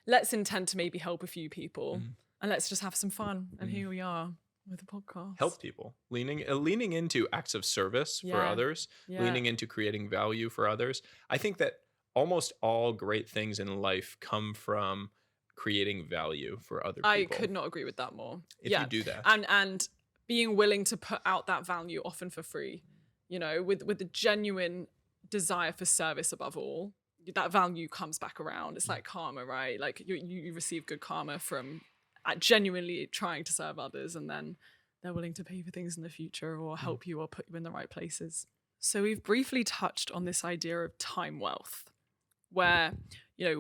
Let's intend to maybe help a few people. And let's just have some fun. And here we are with a podcast. Help people. Leaning into acts of service for others. Leaning into creating value for others. I think that almost all great things in life come from creating value for other people. I could not agree with that more. If you do that. And being willing to put out that value often for free, with the genuine desire for service above all, that value comes back around. It's like karma, right? Like you receive good karma from genuinely trying to serve others, and then they're willing to pay for things in the future or help you or put you in the right places. So we've briefly touched on this idea of time wealth, where,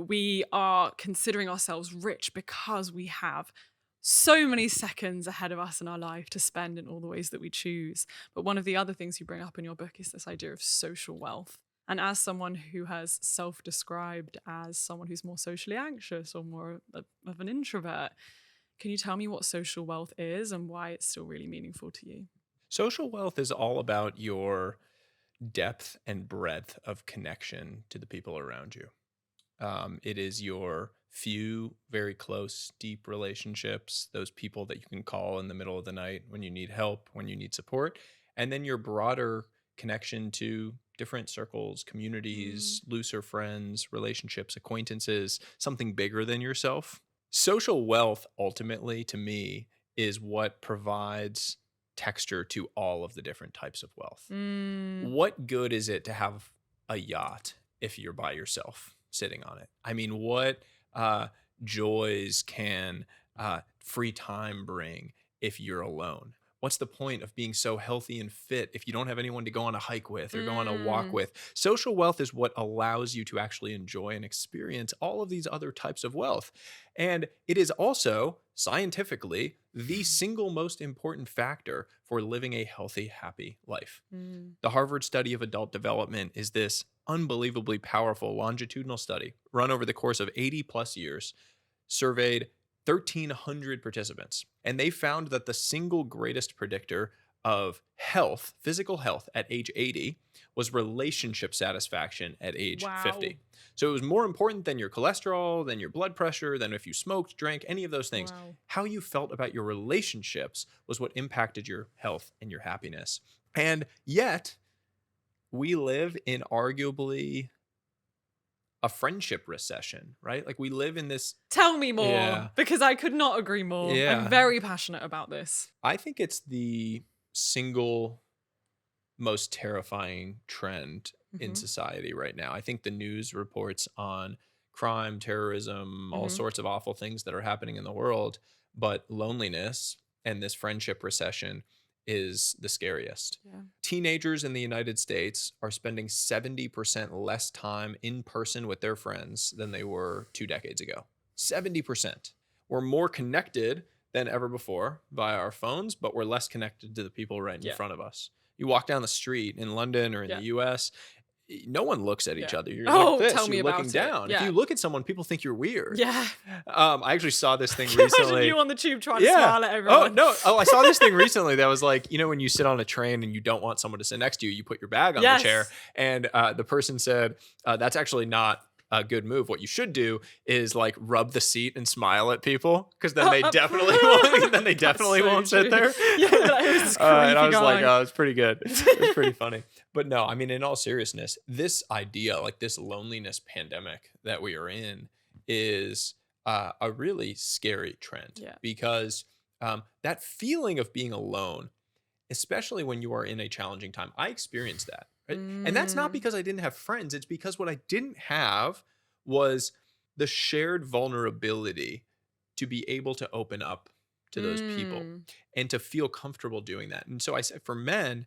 we are considering ourselves rich because we have so many seconds ahead of us in our life to spend in all the ways that we choose. But one of the other things you bring up in your book is this idea of social wealth. And as someone who has self-described as someone who's more socially anxious or more of an introvert, can you tell me what social wealth is and why it's still really meaningful to you? Social wealth is all about your depth and breadth of connection to the people around you. It is your few very close, deep relationships, those people that you can call in the middle of the night when you need help, when you need support, and then your broader connection to different circles, communities, looser friends, relationships, acquaintances, something bigger than yourself. Social wealth, ultimately, to me, is what provides texture to all of the different types of wealth. What good is it to have a yacht if you're by yourself sitting on it? I mean, what joys can free time bring if you're alone? What's the point of being so healthy and fit if you don't have anyone to go on a hike with or go on a walk with? Social wealth is what allows you to actually enjoy and experience all of these other types of wealth. And it is also scientifically the single most important factor for living a healthy, happy life. The Harvard study of adult development is this unbelievably powerful longitudinal study run over the course of 80 plus years, surveyed 1,300 participants, and they found that the single greatest predictor of health, physical health at age 80 was relationship satisfaction at age 50. So it was more important than your cholesterol, than your blood pressure, than if you smoked, drank, any of those things. How you felt about your relationships was what impacted your health and your happiness. And yet, we live in arguably a friendship recession, right? Like we live in this... Tell me more, because I could not agree more. I'm very passionate about this. I think it's the single most terrifying trend in society right now. I think the news reports on crime, terrorism, all sorts of awful things that are happening in the world, but loneliness and this friendship recession is the scariest. Teenagers in the United States are spending 70% less time in person with their friends than they were 2 decades ago. 70%. We're more connected than ever before via our phones, but we're less connected to the people right in front of us. You walk down the street in London or in the US, no one looks at each other. You're like this, tell me you're looking about down. it. If you look at someone, people think you're weird. Yeah. I actually saw this thing Can you recently. imagine you on the tube trying to smile at everyone? Oh, no. Oh, I saw this thing recently that was like, you know, when you sit on a train and you don't want someone to sit next to you, you put your bag on the chair. And the person said, that's actually not a good move. What you should do is like rub the seat and smile at people, because then they definitely won't. Then they definitely won't sit there. Yeah, that was and I was like, oh, it's pretty good. It's pretty funny. But no, I mean, in all seriousness, this idea, like this loneliness pandemic that we are in, is a really scary trend, because that feeling of being alone, especially when you are in a challenging time, I experienced that. Right? And that's not because I didn't have friends. It's because what I didn't have was the shared vulnerability to be able to open up to those people and to feel comfortable doing that. And so I said, for men,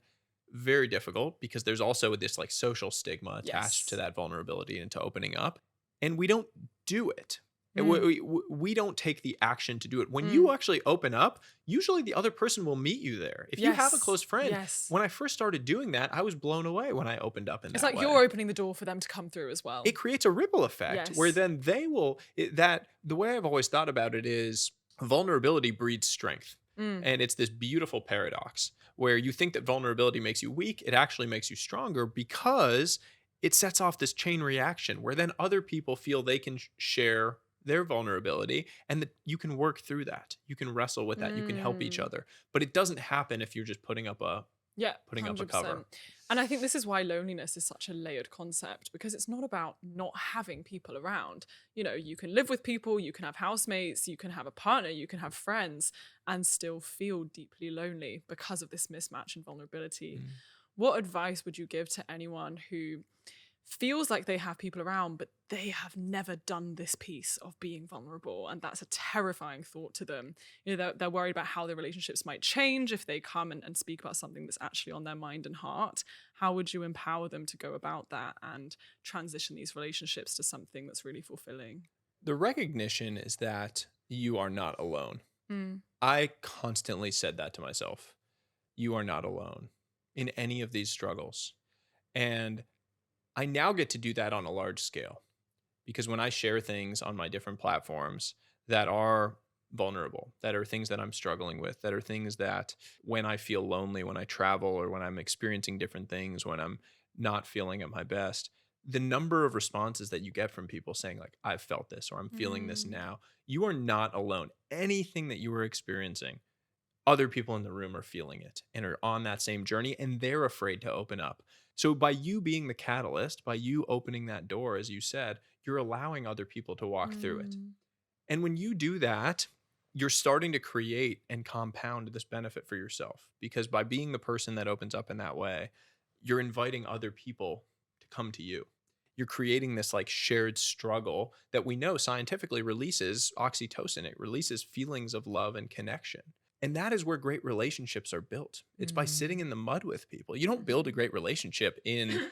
very difficult, because there's also this like social stigma attached to that vulnerability and to opening up. And we don't do it. We don't take the action to do it. When you actually open up, usually the other person will meet you there. If you have a close friend, when I first started doing that, I was blown away when I opened up in that way. It's like you're opening the door for them to come through as well. It creates a ripple effect where then they will, the way I've always thought about it is vulnerability breeds strength. And it's this beautiful paradox where you think that vulnerability makes you weak. It actually makes you stronger, because it sets off this chain reaction where then other people feel they can share their vulnerability, and that you can work through that. You can wrestle with that. You can help each other. But it doesn't happen if you're just putting up a cover. And I think this is why loneliness is such a layered concept, because it's not about not having people around. You know, you can live with people, you can have housemates, you can have a partner, you can have friends, and still feel deeply lonely because of this mismatch in vulnerability. What advice would you give to anyone who feels like they have people around, but they have never done this piece of being vulnerable, and that's a terrifying thought to them? You know, they're worried about how their relationships might change if they come and speak about something that's actually on their mind and heart. How would you empower them to go about that and transition these relationships to something that's really fulfilling? The recognition is that you are not alone. I constantly said that to myself. You are not alone in any of these struggles. And I now get to do that on a large scale, because when I share things on my different platforms that are vulnerable, that are things that I'm struggling with, that are things that when I feel lonely, when I travel, or when I'm experiencing different things, when I'm not feeling at my best, the number of responses that you get from people saying like, I've felt this, or I'm feeling this now, you are not alone. Anything that you are experiencing, other people in the room are feeling it and are on that same journey, and they're afraid to open up. So by you being the catalyst, by you opening that door, as you said, you're allowing other people to walk through it. And when you do that, you're starting to create and compound this benefit for yourself, because by being the person that opens up in that way, you're inviting other people to come to you. You're creating this like shared struggle that we know scientifically releases oxytocin. It releases feelings of love and connection. And that is where great relationships are built. It's by sitting in the mud with people. You don't build a great relationship in,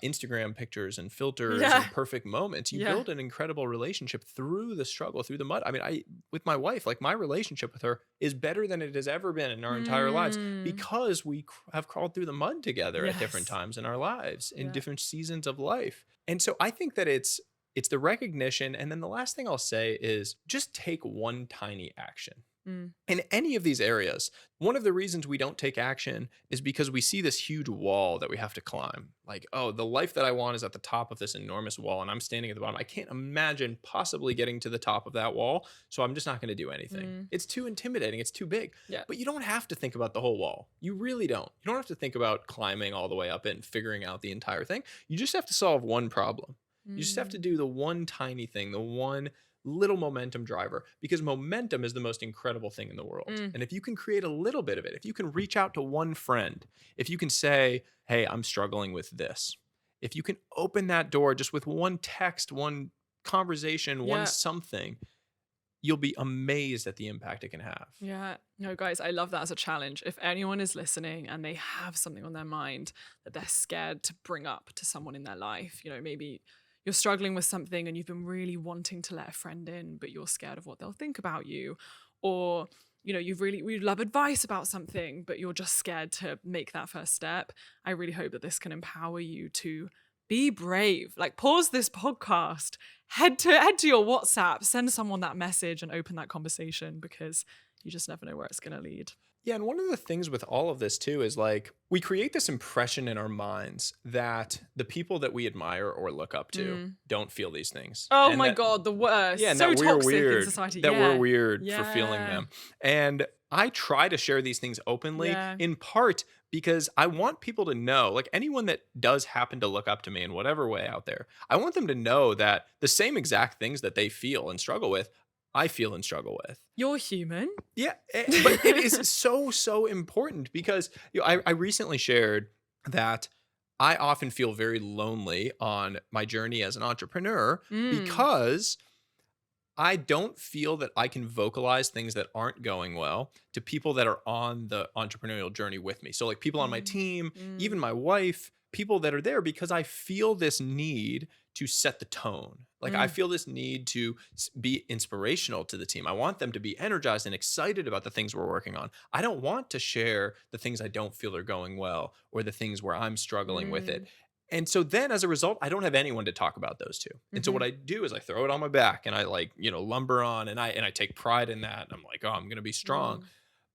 Instagram pictures and filters and perfect moments. You build an incredible relationship through the struggle, through the mud. I mean, with my wife, like my relationship with her is better than it has ever been in our entire lives, because we have crawled through the mud together at different times in our lives, in different seasons of life. And so I think that it's the recognition. And then the last thing I'll say is just take one tiny action. In any of these areas. One of the reasons we don't take action is because we see this huge wall that we have to climb. Like, oh, the life that I want is at the top of this enormous wall, and I'm standing at the bottom. I can't imagine possibly getting to the top of that wall, so I'm just not going to do anything. It's too intimidating. It's too big. But you don't have to think about the whole wall. You really don't. You don't have to think about climbing all the way up it and figuring out the entire thing. You just have to solve one problem. You just have to do the one tiny thing, the one little momentum driver, because momentum is the most incredible thing in the world. And if you can create a little bit of it, if you can reach out to one friend, if you can say, hey, I'm struggling with this, if you can open that door just with one text, one conversation, one something, you'll be amazed at the impact it can have. Yeah. No, guys, I love that as a challenge. If anyone is listening and they have something on their mind that they're scared to bring up to someone in their life, maybe you're struggling with something and you've been really wanting to let a friend in, but you're scared of what they'll think about you. Or, you know, you'd love advice about something, but you're just scared to make that first step. I really hope that this can empower you to be brave. Like, pause this podcast, head to your WhatsApp, send someone that message and open that conversation, because you just never know where it's going to lead. Yeah, and one of the things with all of this too is like we create this impression in our minds that the people that we admire or look up to don't feel these things. Oh And my that- God, the worst. Yeah, and so that we're toxic weird. in society. That Yeah. we're weird for feeling Yeah. them. And I try to share these things openly, Yeah. in part because I want people to know, like anyone that does happen to look up to me in whatever way out there, I want them to know that the same exact things that they feel and struggle with, I feel and struggle with. You're human. Yeah, but it is so important because I recently shared that I often feel very lonely on my journey as an entrepreneur because I don't feel that I can vocalize things that aren't going well to people that are on the entrepreneurial journey with me. So like people on my team, even my wife, people that are there, because I feel this need to set the tone. Like I feel this need to be inspirational to the team. I want them to be energized and excited about the things we're working on. I don't want to share the things I don't feel are going well or the things where I'm struggling with it. And so then as a result, I don't have anyone to talk about those two. And so what I do is I throw it on my back and I like, you know, lumber on and I take pride in that. And I'm like, oh, I'm going to be strong.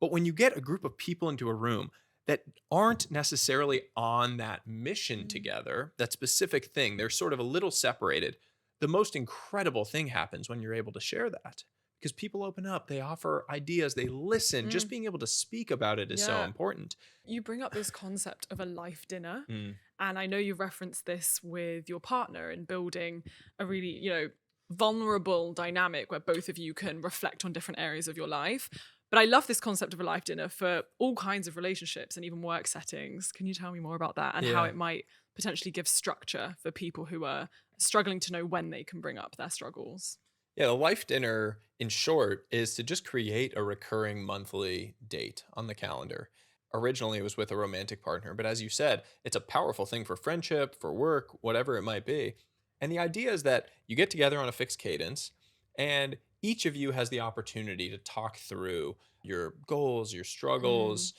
But when you get a group of people into a room that aren't necessarily on that mission together, that specific thing, they're sort of a little separated. The most incredible thing happens when you're able to share that, because people open up, they offer ideas, they listen. Just being able to speak about it is so important. You bring up this concept of a life dinner. And I know you've referenced this with your partner in building a really, you know, vulnerable dynamic where both of you can reflect on different areas of your life. But I love this concept of a life dinner for all kinds of relationships and even work settings. Can you tell me more about that and how it might potentially give structure for people who are struggling to know when they can bring up their struggles? Yeah, the life dinner, in short, is to just create a recurring monthly date on the calendar. Originally, it was with a romantic partner, but as you said, it's a powerful thing for friendship, for work, whatever it might be. And the idea is that you get together on a fixed cadence, and each of you has the opportunity to talk through your goals, your struggles,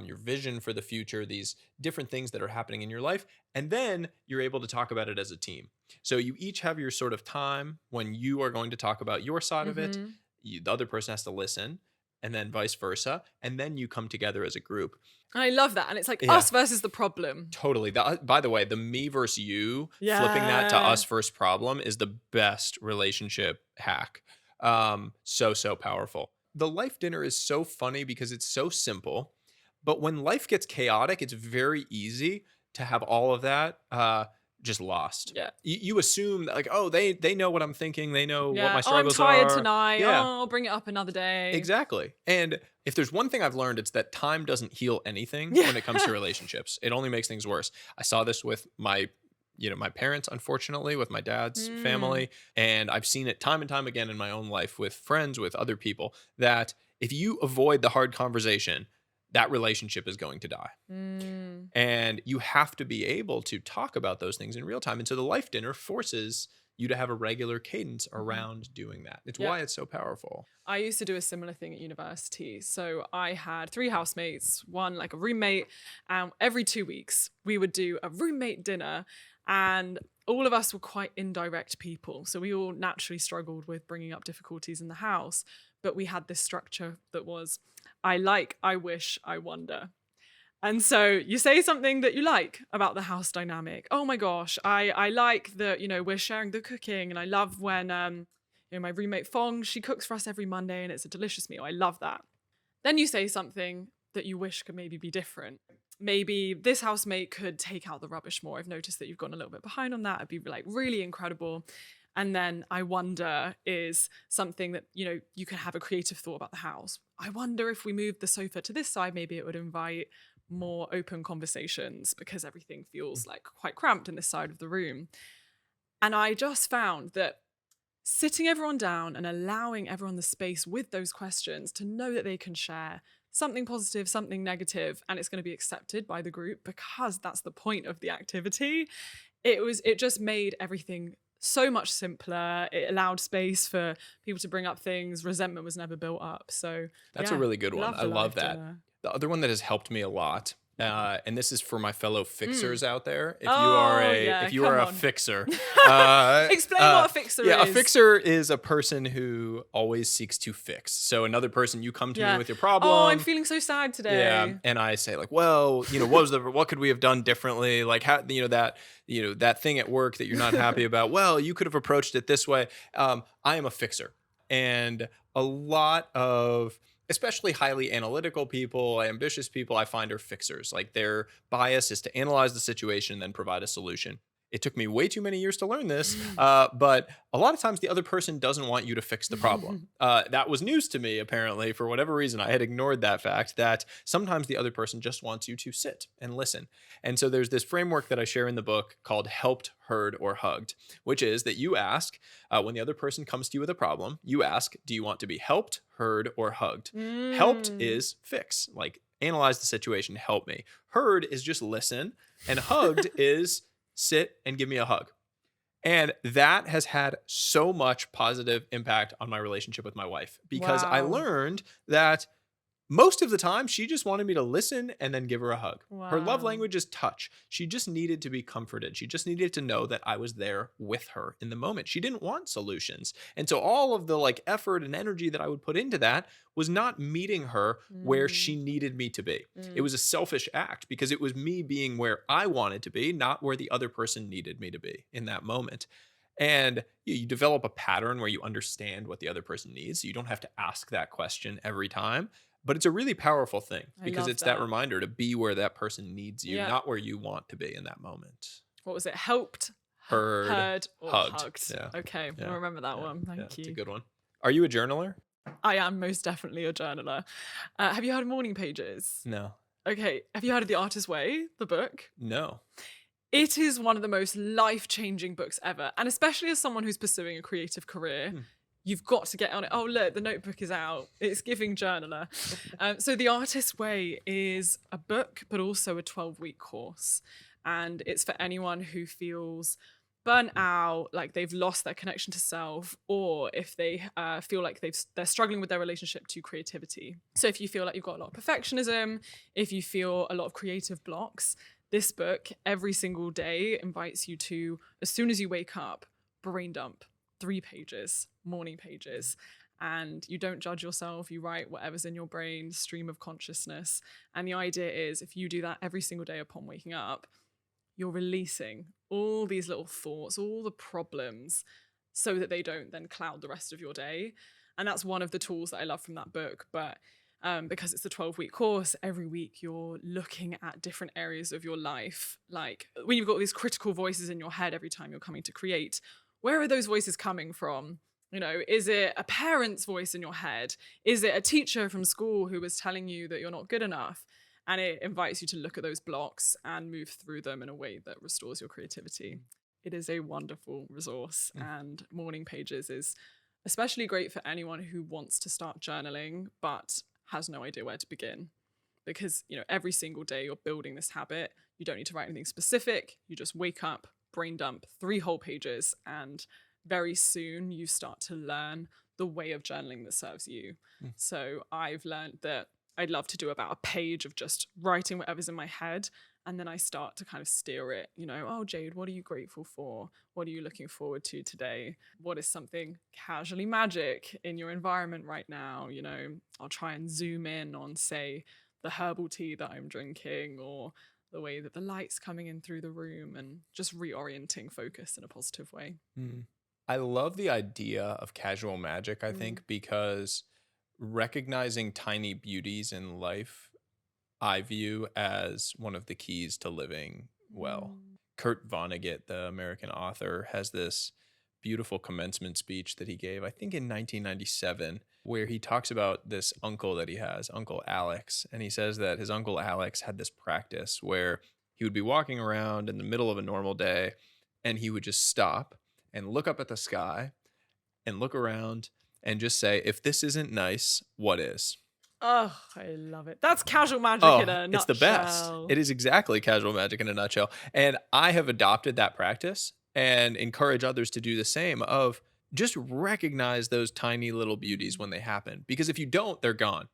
your vision for the future, these different things that are happening in your life. And then you're able to talk about it as a team. So you each have your sort of time when you are going to talk about your side of it. The other person has to listen, and then vice versa. And then you come together as a group. I love that. And it's like us versus the problem. Totally. By the way, the me versus you, flipping that to us versus problem is the best relationship hack. So powerful. The life dinner is so funny because it's so simple, but when life gets chaotic, it's very easy to have all of that just lost. Yeah. You assume that like, oh, they know what I'm thinking. They know what my I'm struggles tired are. tonight. Yeah. Oh, I'll bring it up another day. Exactly. And if there's one thing I've learned, it's that time doesn't heal anything when it comes to relationships. It only makes things worse. I saw this with my parents, unfortunately, with my dad's family. And I've seen it time and time again in my own life with friends, with other people, that if you avoid the hard conversation, that relationship is going to die. And you have to be able to talk about those things in real time. And so the life dinner forces you to have a regular cadence around doing that. It's why it's so powerful. I used to do a similar thing at university. So I had 3 housemates, one like a roommate, and every 2 weeks we would do a roommate dinner. And all of us were quite indirect people. So we all naturally struggled with bringing up difficulties in the house. But we had this structure that was, I like, I wish, I wonder. And so you say something that you like about the house dynamic. Oh my gosh, I like that, you know, we're sharing the cooking. And I love when, my roommate Fong, she cooks for us every Monday and it's a delicious meal. I love that. Then you say something that you wish could maybe be different. Maybe this housemate could take out the rubbish more. I've noticed that you've gone a little bit behind on that. It'd be like really incredible. And then I wonder is something that, you know, you can have a creative thought about the house. I wonder if we moved the sofa to this side, maybe it would invite more open conversations because everything feels like quite cramped in this side of the room. And I just found that sitting everyone down and allowing everyone the space with those questions to know that they can share something positive, something negative, and it's going to be accepted by the group because that's the point of the activity. It just made everything so much simpler. It allowed space for people to bring up things. Resentment was never built up. So That's yeah, a really good one. love I the love life that. dinner. The other one that has helped me a lot, and this is for my fellow fixers out there. If Oh, yeah, you are come a on. fixer, Explain what a fixer yeah, is. a fixer is a person who always seeks to fix. So another person, you come to me with your problem. Oh, I'm feeling so sad today. Yeah, and I say like, well, what could we have done differently? Like how, that thing at work that you're not happy about. Well, you could have approached it this way. I am a fixer, and a lot of, especially highly analytical people, ambitious people, I find are fixers. Like their bias is to analyze the situation and then provide a solution. It took me way too many years to learn this, but a lot of times the other person doesn't want you to fix the problem. That was news to me, apparently. For whatever reason, I had ignored that fact that sometimes the other person just wants you to sit and listen. And so there's this framework that I share in the book called helped, heard, or hugged, which is that you ask, when the other person comes to you with a problem, you ask, do you want to be helped, heard, or hugged? Helped is fix, like analyze the situation, help me. Heard is just listen. And hugged is sit and give me a hug. And that has had so much positive impact on my relationship with my wife, because I learned that most of the time she just wanted me to listen and then give her a hug. Her love language is touch. She just needed to be comforted. She just needed to know that I was there with her in the moment. She didn't want solutions. And so all of the effort and energy that I would put into that was not meeting her where she needed me to be. It was a selfish act because it was me being where I wanted to be, not where the other person needed me to be in that moment. And you develop a pattern where you understand what the other person needs. So you don't have to ask that question every time. But it's a really powerful thing because it's that reminder to be where that person needs you, not where you want to be in that moment. What was it? Helped, heard, or hugged. Yeah. Okay, I'll remember that one. Thank you. It's a good one. Are you a journaler? I am most definitely a journaler. Have you heard of Morning Pages? No. Okay. Have you heard of The Artist's Way, the book? No. It is one of the most life-changing books ever. And especially as someone who's pursuing a creative career, you've got to get on it. Oh, look, the notebook is out. It's giving journaler. So The Artist's Way is a book, but also a 12-week course. And it's for anyone who feels burnt out, like they've lost their connection to self, or if they feel like they're struggling with their relationship to creativity. So if you feel like you've got a lot of perfectionism, if you feel a lot of creative blocks, this book every single day invites you to, as soon as you wake up, brain dump 3 pages, morning pages. And you don't judge yourself. You write whatever's in your brain, stream of consciousness. And the idea is if you do that every single day upon waking up, you're releasing all these little thoughts, all the problems, so that they don't then cloud the rest of your day. And that's one of the tools that I love from that book. But because it's a 12-week course, every week you're looking at different areas of your life. Like when you've got these critical voices in your head every time you're coming to create, where are those voices coming from? You know, is it a parent's voice in your head? Is it a teacher from school who was telling you that you're not good enough? And it invites you to look at those blocks and move through them in a way that restores your creativity. It is a wonderful resource, and Morning Pages is especially great for anyone who wants to start journaling but has no idea where to begin. Because, you know, every single day you're building this habit. You don't need to write anything specific. You just wake up, brain dump 3 whole pages, and very soon you start to learn the way of journaling that serves you. So I've learned that I'd love to do about a page of just writing whatever's in my head. And then I start to kind of steer it, you know, oh, Jade, what are you grateful for? What are you looking forward to today? What is something casually magic in your environment right now? You know, I'll try and zoom in on, say, the herbal tea that I'm drinking, or the way that the light's coming in through the room, and just reorienting focus in a positive way. I love the idea of casual magic, I think, because recognizing tiny beauties in life, I view as one of the keys to living well. Kurt Vonnegut, the American author, has this beautiful commencement speech that he gave, I think in 1997, where he talks about this uncle that he has, Uncle Alex. And he says that his Uncle Alex had this practice where he would be walking around in the middle of a normal day and he would just stop and look up at the sky and look around and just say, if this isn't nice, what is? Oh, I love it. That's casual magic in a nutshell. It's the best. It is exactly casual magic in a nutshell. And I have adopted that practice and encourage others to do the same of just recognize those tiny little beauties when they happen. Because if you don't, they're gone.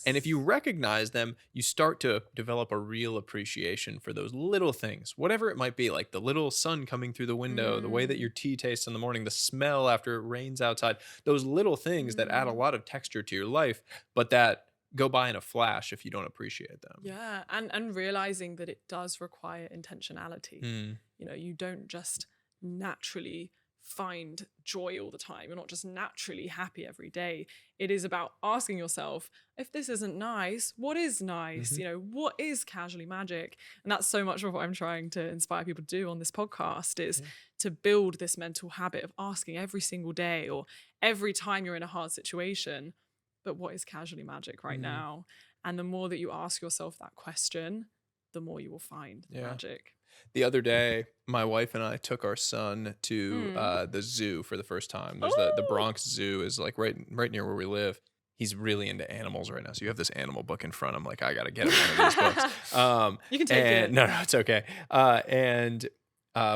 And if you Yes. recognize them, you start to develop a real appreciation for those little things, whatever it might be, like the little sun coming through the window, the way that your Mm. tea tastes in the morning, the smell after it rains outside, those little things that add a Mm. lot of texture to your life, but that go by in a flash if you don't appreciate them. Yeah, and realizing that it does require intentionality. Mm, You don't just naturally find joy all the time. You're not just naturally happy every day. It is about asking yourself, if this isn't nice, what is nice? mhm, What is casually magic? And that's so much of what I'm trying to inspire people to do on this podcast is yeah. to build this mental habit of asking every single day or every time you're in a hard situation, but what is casually magic right Mm, now? And the more that you ask yourself that question, the more you will find the yeah. magic. The other day, my wife and I took our son to Mm. the zoo for the first time. There's the Oh, Bronx Zoo is like right near where we live. He's really into animals right now, so you have this animal book in front. I'm like, I gotta get him one of these books. you can take And it. no, it's okay. And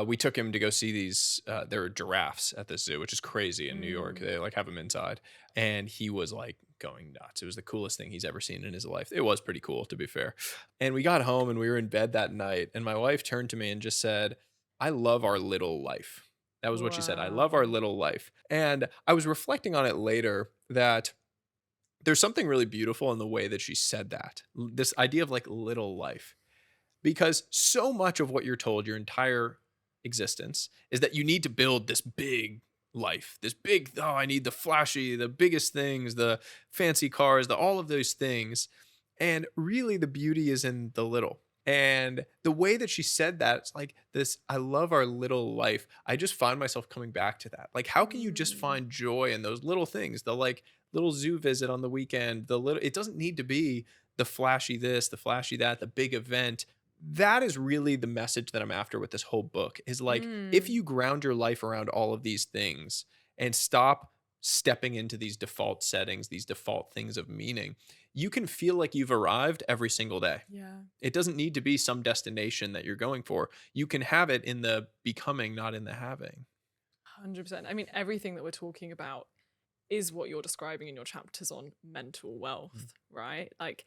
we took him to go see these. There are giraffes at this zoo, which is crazy in New York. Mm. They like have them inside, and he was like going nuts. It was the coolest thing he's ever seen in his life. It was pretty cool, to be fair. And we got home and we were in bed that night, and my wife turned to me and just said, "I love our little life." That was what she said. "I love our Wow. little life." And I was reflecting on it later that there's something really beautiful in the way that she said that. This idea of like little life. Because so much of what you're told your entire existence is that you need to build this big life, this big, oh, I need the flashy, the biggest things, the fancy cars, the all of those things. And really the beauty is in the little. And the way that she said that, it's like this, I love our little life. I just find myself coming back to that. Like, how can you just Mm. find joy in those little things? The like little zoo visit on the weekend, the little, it doesn't need to be the flashy this, the flashy that, the big event. That is really the message that I'm after with this whole book is like, if Mm. you ground your life around all of these things and stop stepping into these default settings, these default things of meaning, you can feel like you've arrived every single day. Yeah. It doesn't need to be some destination that you're going for. You can have it in the becoming, not in the having. 100%. I mean, everything that we're talking about is what you're describing in your chapters on mental wealth, right? Like,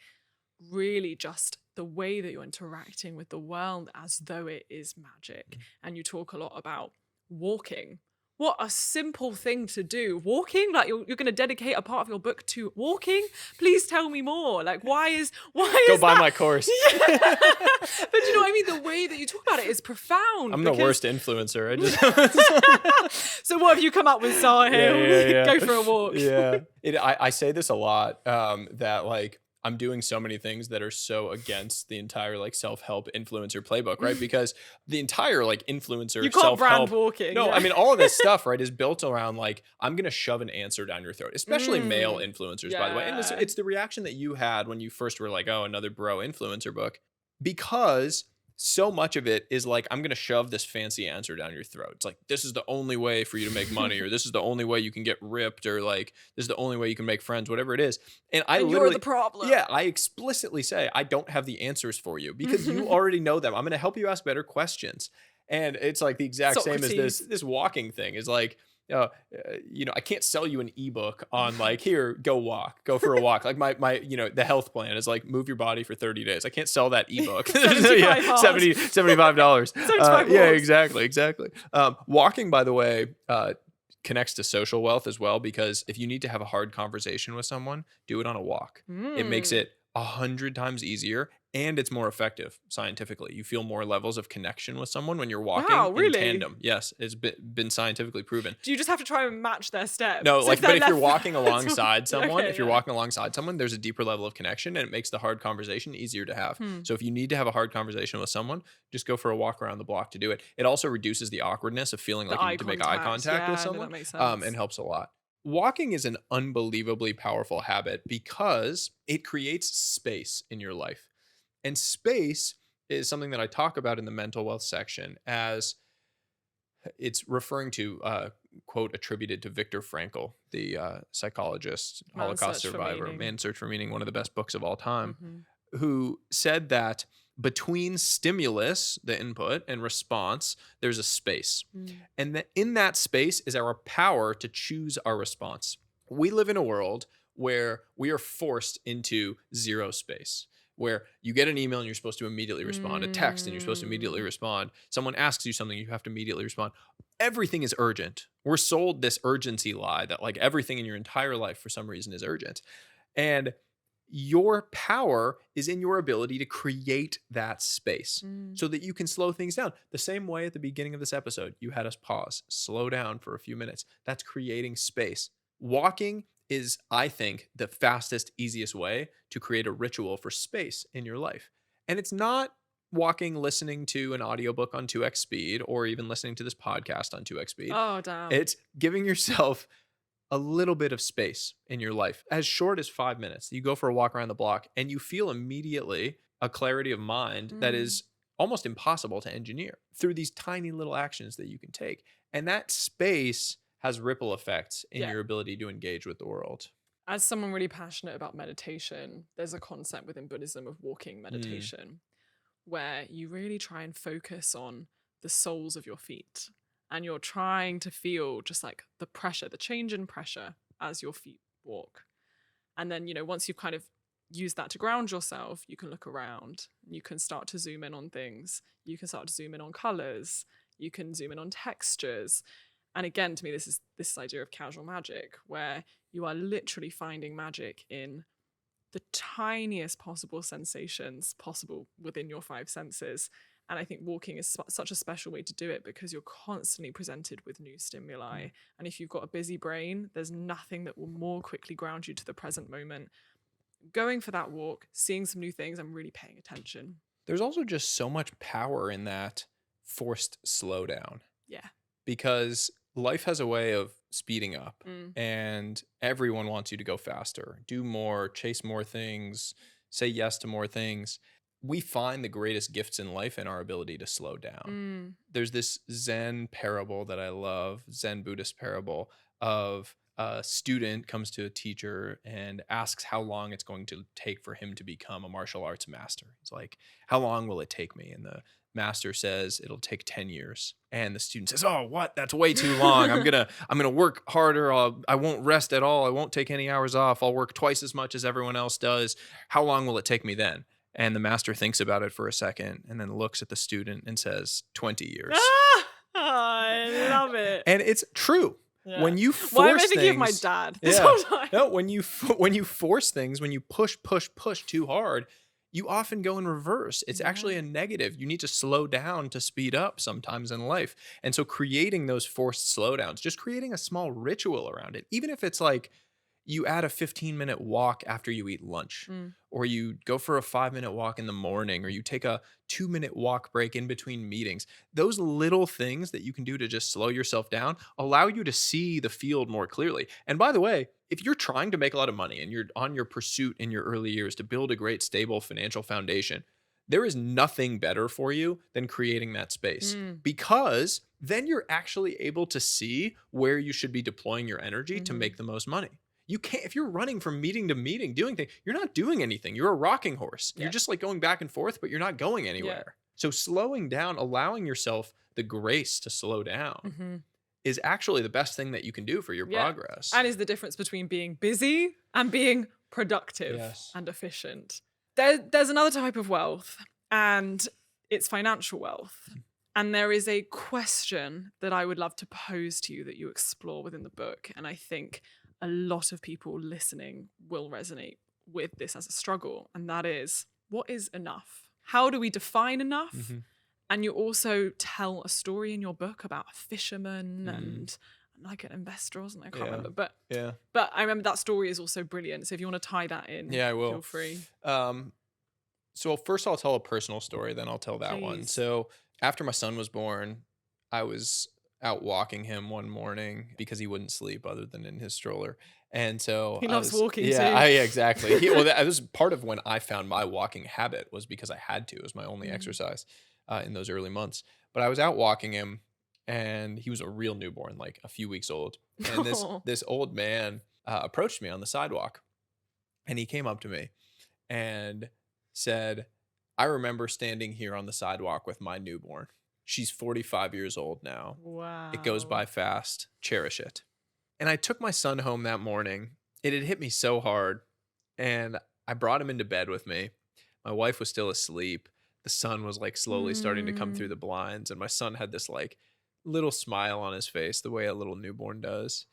really just the way that you're interacting with the world as though it is magic. And you talk a lot about walking. What a simple thing to do. Walking, like you're going to dedicate a part of your book to walking. Please tell me more. Like, why Go is buy that? my course. Yeah. But you know what I mean? The way that you talk about it is profound. I'm the Because worst influencer. I just so what have you come up with, Sahil? Go for a walk. Yeah. I say this a lot, that like I'm doing so many things that are so against the entire like self-help influencer playbook, right? Because the entire like influencer You can't brand self-help. walking. No, yeah. I mean all of this stuff, right, is built around like I'm gonna shove an answer down your throat, especially male Mm. influencers, by the way. And Yeah. it's the reaction that you had when you first were like, oh, another bro influencer book, because so much of it is like I'm going to shove this fancy answer down your throat. It's like this is the only way for you to make money, or this is the only way you can get ripped, or like this is the only way you can make friends, whatever it is. And I And you're literally, the problem. yeah, I explicitly say I don't have the answers for you because you already know them. I'm going to help you ask better questions. And it's like the exact same as this Socrates. this walking thing is like, I can't sell you an ebook on like, here, go for a walk. Like my, the health plan is like, move your body for 30 days. I can't sell that ebook. 75 yeah, hard. $75. 75 Yeah, walks. exactly. Walking, by the way, connects to social wealth as well, because if you need to have a hard conversation with someone, do it on a walk. It makes Mm. it 100 times easier, and it's more effective scientifically. You feel more levels of connection with someone when you're walking Wow, in really? tandem. Yes, it's been scientifically proven. Do you just have to try and match their steps? No, like, but if you're they're walking left- alongside someone, Okay, if you're yeah. walking alongside someone, there's a deeper level of connection, and it makes the hard conversation easier to have. So if you need to have a hard conversation with someone, just go for a walk around the block to do it. It also reduces the awkwardness of feeling The like you eye need to make eye contact, contact with yeah, no, someone, that makes sense. and helps a lot. Walking is an unbelievably powerful habit because it creates space in your life. And space is something that I talk about in the mental wealth section as it's referring to quote attributed to Viktor Frankl, the psychologist, Man's Holocaust Search for survivor, Meaning. Man's Search for Meaning, one of the best books of all time, Mhm. who said that between stimulus, the input, and response, there's a space. And in that space is our power to choose our response. We live in a world where we are forced into zero space, where you get an email and you're supposed to immediately respond, a text and you're supposed to immediately respond. Someone asks you something, you have to immediately respond. Everything is urgent. We're sold this urgency lie that like everything in your entire life for some reason is urgent. And your power is in your ability to create that space so that you can slow things down. The same way at the beginning of this episode, you had us pause, slow down for a few minutes. That's creating space. Walking is, I think, the fastest, easiest way to create a ritual for space in your life. And it's not walking, listening to an audiobook on 2x speed, or even listening to this podcast on 2x speed. Oh, damn. It's giving yourself a little bit of space in your life, as short as 5 minutes. You go for a walk around the block and you feel immediately a clarity of mind that is almost impossible to engineer through these tiny little actions that you can take. And that space has ripple effects in your ability to engage with the world. As someone really passionate about meditation, there's a concept within Buddhism of walking meditation where you really try and focus on the soles of your feet. And you're trying to feel just like the pressure, the change in pressure as your feet walk. And then, you know, once you've kind of used that to ground yourself, you can look around. You can start to zoom in on things. You can start to zoom in on colors. You can zoom in on textures. And again, to me, this is this idea of casual magic, where you are literally finding magic in the tiniest possible sensations possible within your 5 senses. And I think walking is such a special way to do it because you're constantly presented with new stimuli. And if you've got a busy brain, there's nothing that will more quickly ground you to the present moment. Going for that walk, seeing some new things, I'm really paying attention. There's also just so much power in that forced slowdown. Yeah. Because life has a way of speeding up and everyone wants you to go faster, do more, chase more things, say yes to more things. We find the greatest gifts in life in our ability to slow down. There's this Zen parable that I love, Zen Buddhist parable of a student comes to a teacher and asks how long it's going to take for him to become a martial arts master. He's like, how long will it take me? And the master says, it'll take 10 years. And the student says, oh, what? That's way too long. I'm gonna work harder. I won't rest at all. I won't take any hours off. I'll work twice as much as everyone else does. How long will it take me then? And the master thinks about it for a second and then looks at the student and says, 20 years. I love it. And it's true. Yeah. When you force Why am I thinking things, of my dad this whole time? No, when you force things, when you push too hard, you often go in reverse. It's actually a negative. You need to slow down to speed up sometimes in life. And so creating those forced slowdowns, just creating a small ritual around it, even if it's like you add a 15-minute walk after you eat lunch, or you go for a 5-minute walk in the morning, or you take a 2-minute walk break in between meetings. Those little things that you can do to just slow yourself down allow you to see the field more clearly. And by the way, if you're trying to make a lot of money and you're on your pursuit in your early years to build a great, stable financial foundation, there is nothing better for you than creating that space, because then you're actually able to see where you should be deploying your energy to make the most money. You can't, if you're running from meeting to meeting, doing things, you're not doing anything. You're a rocking horse. You're just like going back and forth, but you're not going anywhere. So slowing down, allowing yourself the grace to slow down is actually the best thing that you can do for your progress. And is the difference between being busy and being productive and efficient. There's another type of wealth, and it's financial wealth. And there is a question that I would love to pose to you that you explore within the book. And I think a lot of people listening will resonate with this as a struggle. And that is, what is enough? How do we define enough? And you also tell a story in your book about a fisherman and like an investor or something. I can't remember. But I remember that story is also brilliant. So if you want to tie that in, I will. Feel free. So first I'll tell a personal story, then I'll tell that one. So after my son was born, I was out walking him one morning because he wouldn't sleep other than in his stroller. And so he loves walking too. Exactly. That was part of when I found my walking habit, was because I had to. It was my only exercise in those early months. But I was out walking him, and he was a real newborn, like a few weeks old. And this old man approached me on the sidewalk, and he came up to me and said, I remember standing here on the sidewalk with my newborn. She's 45 years old now. It goes Wow. by fast. Cherish it. And I took my son home that morning. It had hit me so hard. And I brought him into bed with me. My wife was still asleep. The sun was like slowly starting to come through Mm. the blinds. And my son had this like little smile on his face, the way a little newborn does.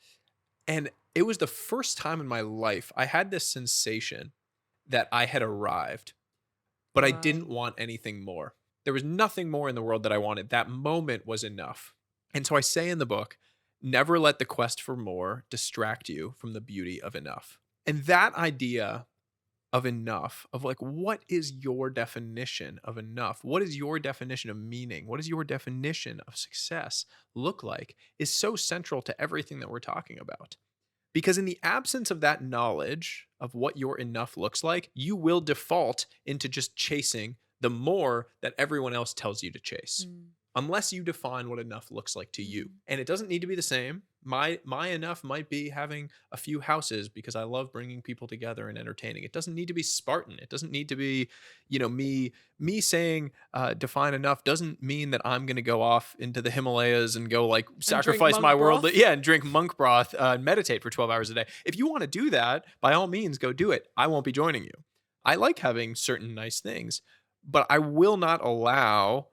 And it was the first time in my life I had this sensation that I had arrived, but I Wow. didn't want anything more. There was nothing more in the world that I wanted. That moment was enough. And so I say in the book, never let the quest for more distract you from the beauty of enough. And that idea of enough, of like, what is your definition of enough? What is your definition of meaning? What does your definition of success look like? Is so central to everything that we're talking about. Because in the absence of that knowledge of what your enough looks like, you will default into just chasing the more that everyone else tells you to chase. Mm. Unless you define what enough looks like to you. Mm. And it doesn't need to be the same. My enough might be having a few houses because I love bringing people together and entertaining. It doesn't need to be Spartan. It doesn't need to be, me saying define enough doesn't mean that I'm going to go off into the Himalayas and go like sacrifice monk my world. broth? Yeah, and drink monk broth and meditate for 12 hours a day. If you want to do that, by all means, go do it. I won't be joining you. I like having certain nice things, but I will not allow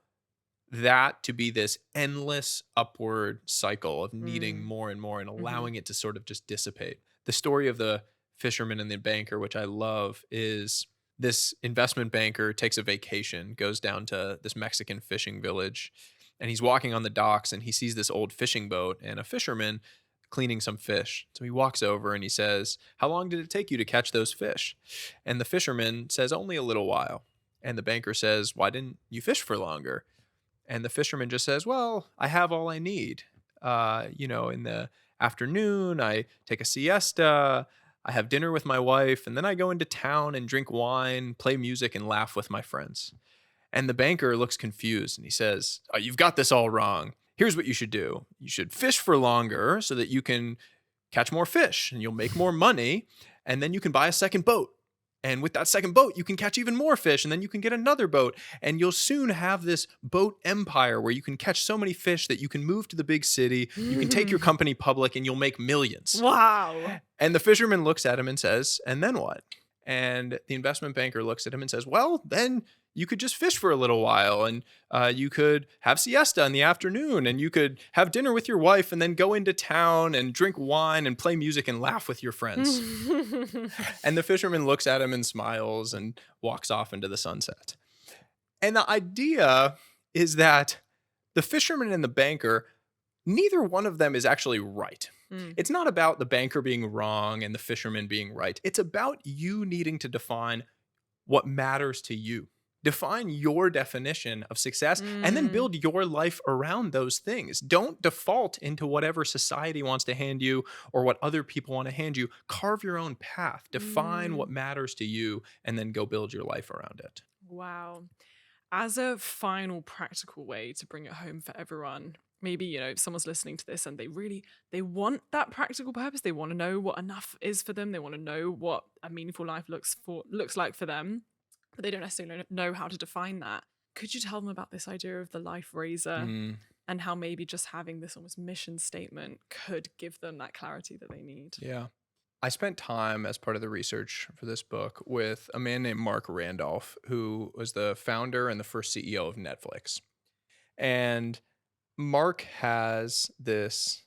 that to be this endless upward cycle of needing Mm. more and more and Mhm. allowing it to sort of just dissipate. The story of the fisherman and the banker, which I love, is this investment banker takes a vacation, goes down to this Mexican fishing village, and he's walking on the docks and he sees this old fishing boat and a fisherman cleaning some fish. So he walks over and he says, "How long did it take you to catch those fish?" And the fisherman says, "Only a little while." And the banker says, "Why didn't you fish for longer?" And the fisherman just says, "Well, I have all I need. In the afternoon, I take a siesta, I have dinner with my wife, and then I go into town and drink wine, play music, and laugh with my friends." And the banker looks confused and he says, "Oh, you've got this all wrong. Here's what you should do. You should fish for longer so that you can catch more fish and you'll make more money. And then you can buy a second boat. And with that second boat, you can catch even more fish. And then you can get another boat. And you'll soon have this boat empire where you can catch so many fish that you can move to the big city. You can take your company public and you'll make millions." Wow. And the fisherman looks at him and says, "And then what?" And the investment banker looks at him and says, "Well, then you could just fish for a little while and you could have siesta in the afternoon and you could have dinner with your wife and then go into town and drink wine and play music and laugh with your friends." And the fisherman looks at him and smiles and walks off into the sunset. And the idea is that the fisherman and the banker, neither one of them is actually right. Mm. It's not about the banker being wrong and the fisherman being right. It's about you needing to define what matters to you. Define your definition of success and then build your life around those things. Don't default into whatever society wants to hand you or what other people want to hand you. Carve your own path. Define what matters to you and then go build your life around it. Wow. As a final practical way to bring it home for everyone, maybe, if someone's listening to this and they want that practical purpose, they want to know what enough is for them, they want to know what a meaningful life looks like for them, but they don't necessarily know how to define that. Could you tell them about this idea of the life raiser and how maybe just having this almost mission statement could give them that clarity that they need? Yeah. I spent time as part of the research for this book with a man named Mark Randolph, who was the founder and the first CEO of Netflix. And Mark has this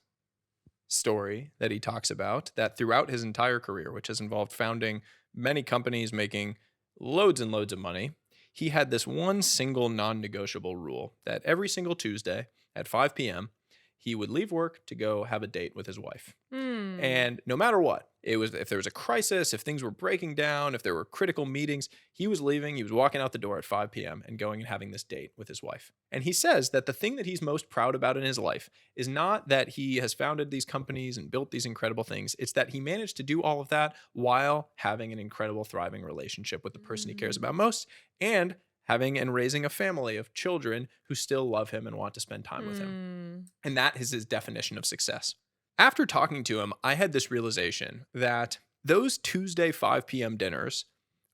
story that he talks about that throughout his entire career, which has involved founding many companies, making loads and loads of money, he had this one single non-negotiable rule that every single Tuesday at 5 p.m., he would leave work to go have a date with his wife. And no matter what, it was if there was a crisis, if things were breaking down, if there were critical meetings, he was leaving, he was walking out the door at 5 p.m. and going and having this date with his wife. And he says that the thing that he's most proud about in his life is not that he has founded these companies and built these incredible things. It's that he managed to do all of that while having an incredible, thriving relationship with the person he cares about most and having and raising a family of children who still love him and want to spend time with him. And that is his definition of success. After talking to him, I had this realization that those Tuesday 5 p.m. dinners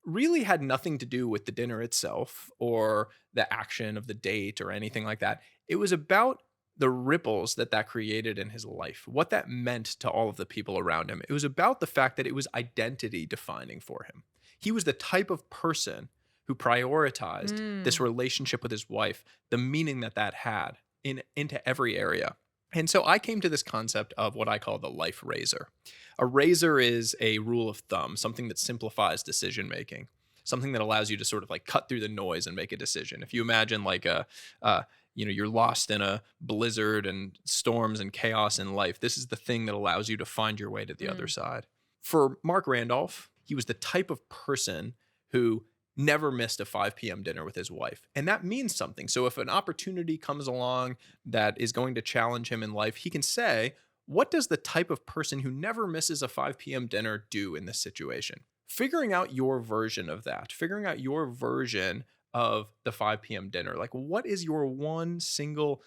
really had nothing to do with the dinner itself or the action of the date or anything like that. It was about the ripples that created in his life, what that meant to all of the people around him. It was about the fact that it was identity defining for him. He was the type of person who prioritized this relationship with his wife, the meaning that had into every area. And so I came to this concept of what I call the life razor. A razor is a rule of thumb, something that simplifies decision making, something that allows you to sort of like cut through the noise and make a decision. If you imagine like you're lost in a blizzard and storms and chaos in life, this is the thing that allows you to find your way to the other side. For Mark Randolph, he was the type of person who never missed a 5 p.m. dinner with his wife. And that means something. So if an opportunity comes along that is going to challenge him in life, he can say, what does the type of person who never misses a 5 p.m. dinner do in this situation? Figuring out your version of that, figuring out your version of the 5 p.m. dinner. Like, what is your one single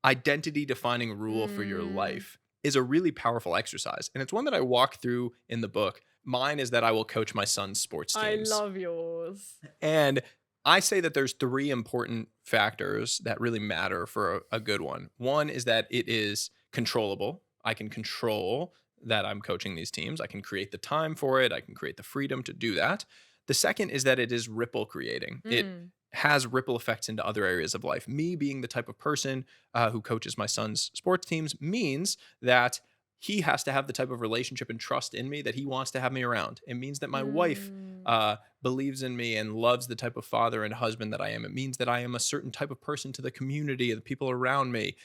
identity defining rule for your life is a really powerful exercise. And it's one that I walk through in the book. Mine is that I will coach my son's sports teams. I love yours. And I say that there's 3 important factors that really matter for a good one. One is that it is controllable. I can control that I'm coaching these teams. I can create the time for it. I can create the freedom to do that. The second is that it is ripple creating. It has ripple effects into other areas of life. Me being the type of person who coaches my son's sports teams means that he has to have the type of relationship and trust in me that he wants to have me around. It means that my wife believes in me and loves the type of father and husband that I am. It means that I am a certain type of person to the community, the people around me.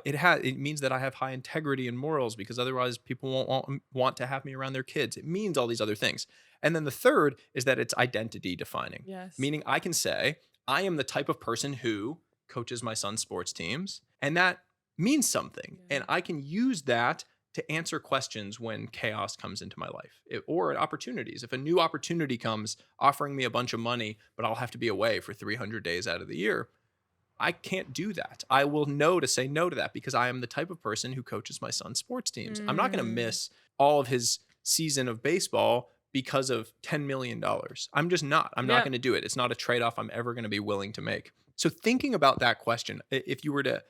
It means that I have high integrity and morals, because otherwise people won't want to have me around their kids. It means all these other things. And then the third is that it's identity defining. Yes. Meaning I can say, I am the type of person who coaches my son's sports teams, and that means something. And I can use that to answer questions when chaos comes into my life, or at opportunities. If a new opportunity comes offering me a bunch of money, but I'll have to be away for 300 days out of the year, I can't do that. I will know to say no to that, because I am the type of person who coaches my son's sports teams. I'm not going to miss all of his season of baseball because of $10 million. I'm just not. I'm not going to do it. It's not a trade-off I'm ever going to be willing to make. So thinking about that question, if you were to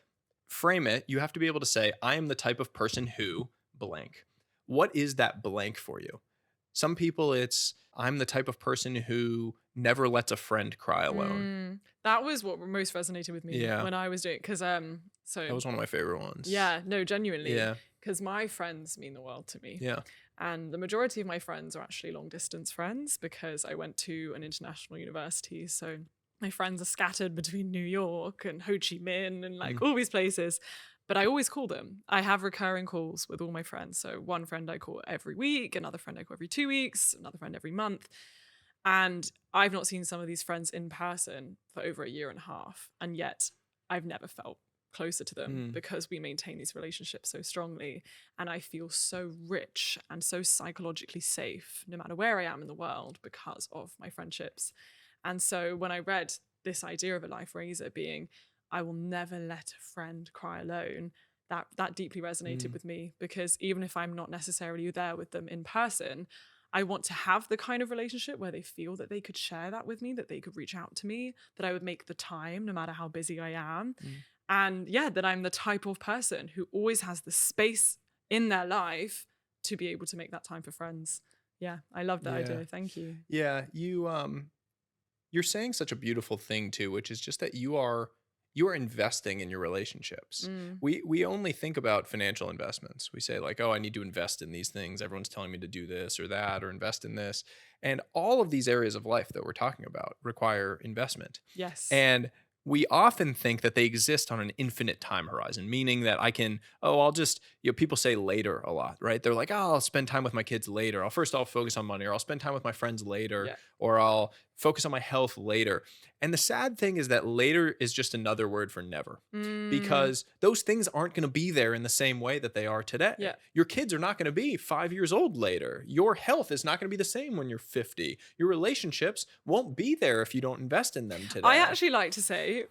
frame it, you have to be able to say, I am the type of person who blank. What is that blank for you? Some people it's, I'm the type of person who never lets a friend cry alone. That was what most resonated with me when I was doing it. Because that was one of my favorite ones. Yeah, no, genuinely. Yeah. Because my friends mean the world to me. Yeah. And the majority of my friends are actually long distance friends, because I went to an international university. So my friends are scattered between New York and Ho Chi Minh and like all these places. But I always call them. I have recurring calls with all my friends. So one friend I call every week, another friend I call every 2 weeks, another friend every month. And I've not seen some of these friends in person for over a year and a half. And yet I've never felt closer to them because we maintain these relationships so strongly. And I feel so rich and so psychologically safe, no matter where I am in the world, because of my friendships. And so when I read this idea of a life razor being, I will never let a friend cry alone, that deeply resonated with me, because even if I'm not necessarily there with them in person, I want to have the kind of relationship where they feel that they could share that with me, that they could reach out to me, that I would make the time no matter how busy I am. And that I'm the type of person who always has the space in their life to be able to make that time for friends. Yeah, I love that idea. Thank you. Yeah, you're saying such a beautiful thing too, which is just that you are investing in your relationships. We only think about financial investments. We say like, oh, I need to invest in these things. Everyone's telling me to do this or that, or invest in this. And all of these areas of life that we're talking about require investment. Yes. And we often think that they exist on an infinite time horizon, meaning that I'll just, people say later a lot, right? They're like, oh, I'll spend time with my kids later. I'll focus on money, or I'll spend time with my friends later, or I'll focus on my health later. And the sad thing is that later is just another word for never, because those things aren't going to be there in the same way that they are today. Yeah. Your kids are not going to be 5 years old later. Your health is not going to be the same when you're 50. Your relationships won't be there if you don't invest in them today. I actually like to say,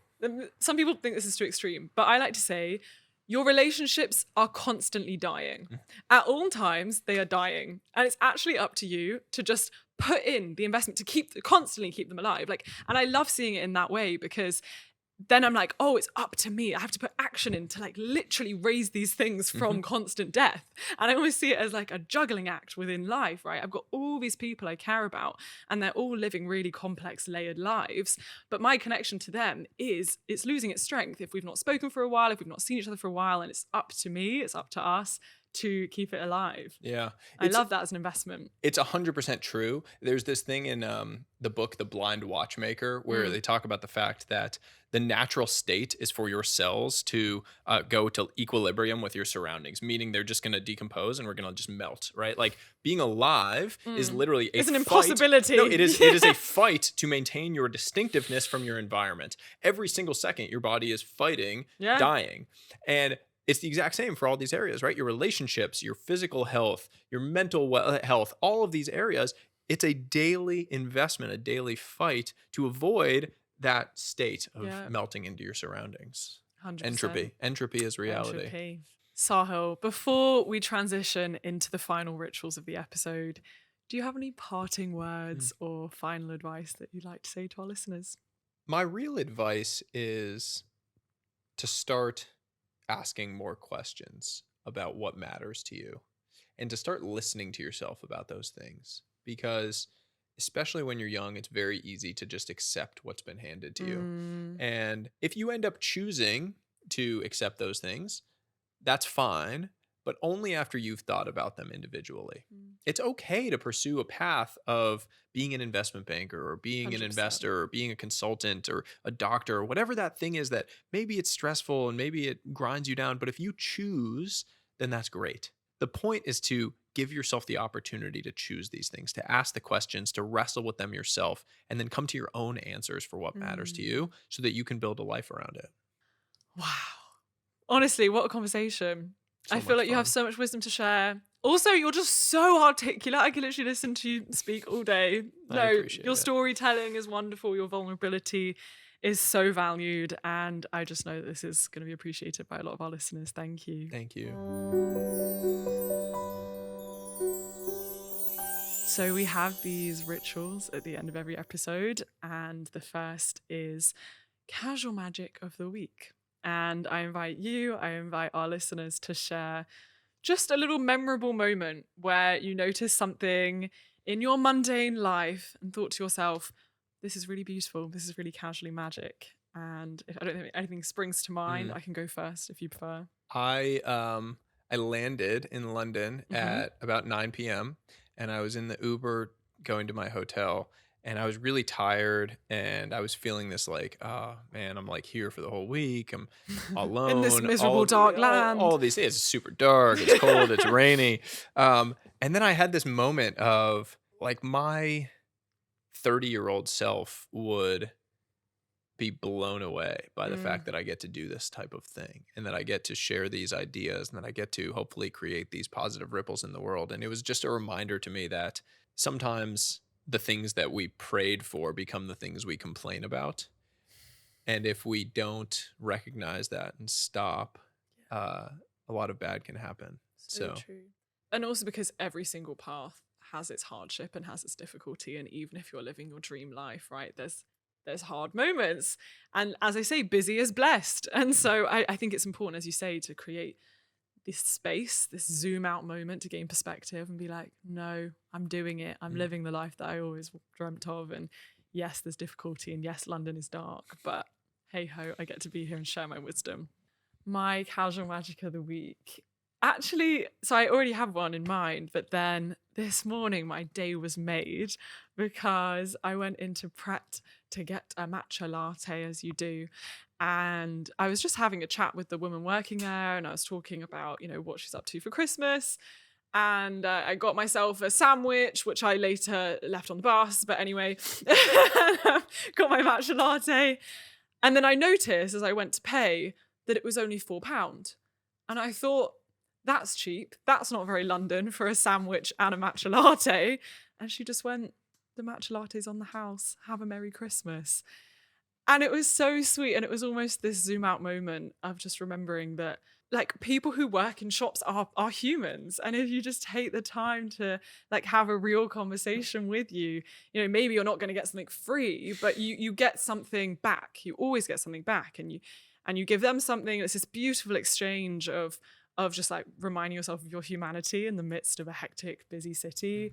some people think this is too extreme, but I like to say, Your relationships are constantly dying. At all times, they are dying. And it's actually up to you to just put in the investment to constantly keep them alive. And I love seeing it in that way, because then I'm like, oh, it's up to me. I have to put action in to literally raise these things from constant death. And I always see it as a juggling act within life, right? I've got all these people I care about, and they're all living really complex, layered lives. But my connection to them it's losing its strength if we've not spoken for a while, if we've not seen each other for a while, and it's up to me, it's up to us to keep it alive. Yeah. I love that as an investment. It's 100% true. There's this thing in the book, The Blind Watchmaker, where they talk about the fact that the natural state is for your cells to go to equilibrium with your surroundings, meaning they're just going to decompose and we're going to just melt, right? Being alive is literally it's an fight. impossibility. No, it is. It is a fight to maintain your distinctiveness from your environment. Every single second, your body is fighting, dying. And it's the exact same for all these areas, right? Your relationships, your physical health, your mental health, all of these areas, it's a daily investment, a daily fight to avoid that state of melting into your surroundings. 100%. Entropy is reality. Entropy. Sahil, before we transition into the final rituals of the episode, do you have any parting words or final advice that you'd like to say to our listeners? My real advice is to start asking more questions about what matters to you, and to start listening to yourself about those things, because especially when you're young, it's very easy to just accept what's been handed to you. And if you end up choosing to accept those things, that's fine, but only after you've thought about them individually. It's okay to pursue a path of being an investment banker or being 100%. an investor or being a consultant or a doctor or whatever that thing is that maybe it's stressful and maybe it grinds you down. But if you choose, then that's great. The point is to give yourself the opportunity to choose these things, to ask the questions, to wrestle with them yourself, and then come to your own answers for what matters to you so that you can build a life around it. Wow. Honestly, what a conversation. I feel like you have so much wisdom to share. Also, you're just so articulate. I could literally listen to you speak all day. Your storytelling is wonderful. Your vulnerability is so valued. And I just know that this is going to be appreciated by a lot of our listeners. Thank you. Thank you. So we have these rituals at the end of every episode. And the first is Casual Magic of the Week. And I invite our listeners to share just a little memorable moment where you noticed something in your mundane life and thought to yourself, this is really beautiful. This is really casually magic. And if I don't think anything springs to mind, I can go first if you prefer. I landed in London at about 9 p.m. and I was in the Uber going to my hotel. And I was really tired, and I was feeling this oh man, I'm here for the whole week. I'm alone in this miserable dark land. All these days, it's super dark, it's cold, it's rainy. And then I had this moment of my 30-year-old self would be blown away by the fact that I get to do this type of thing, and that I get to share these ideas, and that I get to hopefully create these positive ripples in the world. And it was just a reminder to me that sometimes the things that we prayed for become the things we complain about. And if we don't recognize that and stop, a lot of bad can happen. So true. And also because every single path has its hardship and has its difficulty. And even if you're living your dream life, right, there's hard moments. And as I say, busy is blessed. And so I think it's important, as you say, to create this space, this zoom out moment to gain perspective and be like, no, I'm doing it. I'm living the life that I always dreamt of. And yes, there's difficulty. And yes, London is dark, but hey ho, I get to be here and share my wisdom. My casual magic of the week. Actually, so I already have one in mind, but then this morning my day was made because I went into Pret to get a matcha latte, as you do. And I was just having a chat with the woman working there, and I was talking about, what she's up to for Christmas. And I got myself a sandwich, which I later left on the bus. But anyway, got my matcha latte. And then I noticed as I went to pay that it was only £4. And I thought, that's cheap. That's not very London for a sandwich and a matcha latte. And she just went, the matcha latte's on the house. Have a Merry Christmas. And it was so sweet. And it was almost this zoom out moment of just remembering that like people who work in shops are humans, and if you just take the time to like have a real conversation with you, you know, maybe you're not going to get something free, but you get something back. You always get something back, and you give them something. It's this beautiful exchange of just like reminding yourself of your humanity in the midst of a hectic, busy city.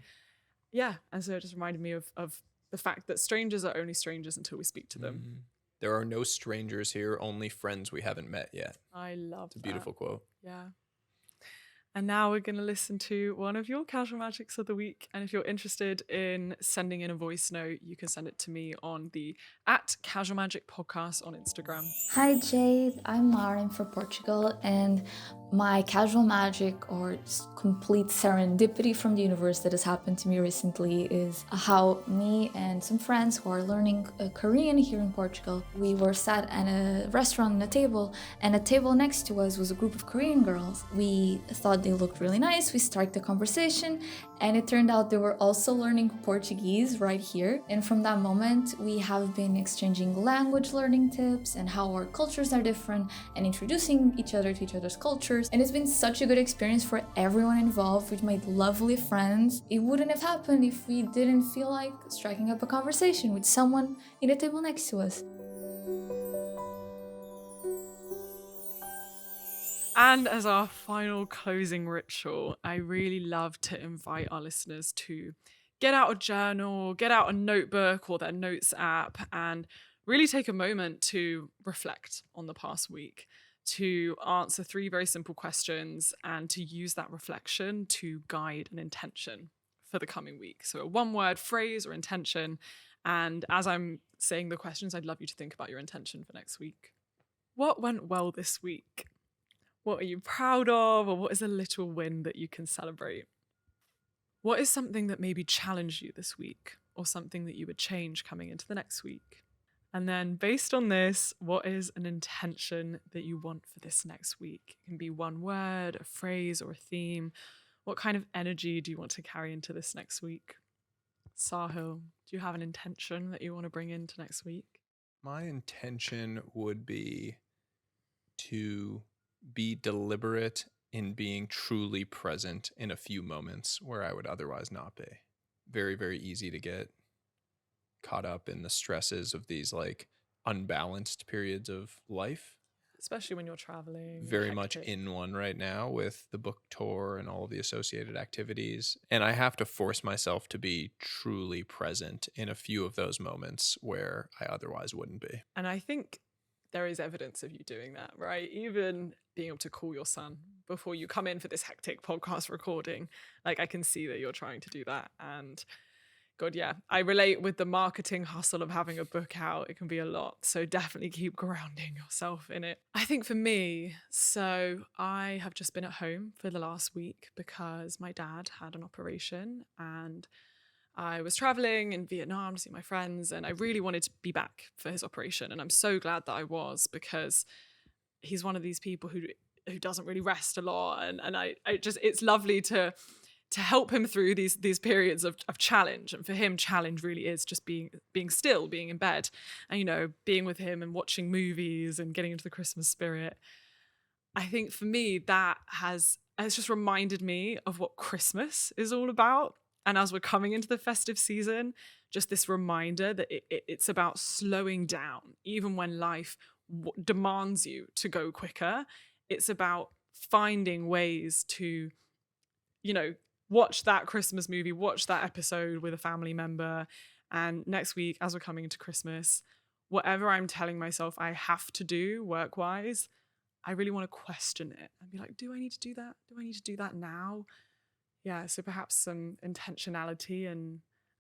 Yeah, and so it just reminded me of the fact that strangers are only strangers until we speak to them. There are no strangers here, only friends we haven't met yet. I love It's a beautiful quote. Yeah. And now we're going to listen to one of your casual magics of the week. And if you're interested in sending in a voice note, you can send it to me on the @Casual Magic Podcast on Instagram. Hi Jade, I'm Lauren for Portugal, and my casual magic or complete serendipity from the universe that has happened to me recently is how me and some friends who are learning Korean here in Portugal, we were sat at a restaurant at a table, and a table next to us was a group of Korean girls. We thought they looked really nice. We started the conversation, and it turned out they were also learning Portuguese right here. And from that moment, we have been exchanging language learning tips and how our cultures are different and introducing each other to each other's cultures. And it's been such a good experience for everyone involved. We've made lovely friends. It wouldn't have happened if we didn't feel like striking up a conversation with someone in the table next to us. And as our final closing ritual, I really love to invite our listeners to get out a journal, get out a notebook or their notes app, and really take a moment to reflect on the past week, to answer 3 very simple questions, and to use that reflection to guide an intention for the coming week. So a 1-word phrase or intention. And as I'm saying the questions, I'd love you to think about your intention for next week. What went well this week? What are you proud of? Or what is a little win that you can celebrate? What is something that maybe challenged you this week, or something that you would change coming into the next week? And then based on this, what is an intention that you want for this next week? It can be 1 word, a phrase, or a theme. What kind of energy do you want to carry into this next week? Sahil, do you have an intention that you want to bring into next week? My intention would be to be deliberate in being truly present in a few moments where I would otherwise not be. Very, very easy to get caught up in the stresses of these like unbalanced periods of life. Especially when you're traveling. Very much in one right now with the book tour and all of the associated activities. And I have to force myself to be truly present in a few of those moments where I otherwise wouldn't be. And I think there is evidence of you doing that, right? Even being able to call your son before you come in for this hectic podcast recording. Like, I can see that you're trying to do that. And God, yeah, I relate with the marketing hustle of having a book out. It can be a lot. So definitely keep grounding yourself in it. I think for me, so I have just been at home for the last week because my dad had an operation, and I was traveling in Vietnam to see my friends, and I really wanted to be back for his operation. And I'm so glad that I was, because he's one of these people who doesn't really rest a lot. And I just, it's lovely to help him through these periods of challenge. And for him, challenge really is just being still, being in bed, and, you know, being with him and watching movies and getting into the Christmas spirit. I think for me, that has just reminded me of what Christmas is all about. And as we're coming into the festive season, just this reminder that it's about slowing down, even when life demands you to go quicker. It's about finding ways to, you know, watch that Christmas movie, watch that episode with a family member. And next week, as we're coming into Christmas, whatever I'm telling myself I have to do work-wise, I really want to question it and be like, do I need to do that? Do I need to do that now? Yeah, so perhaps some intentionality and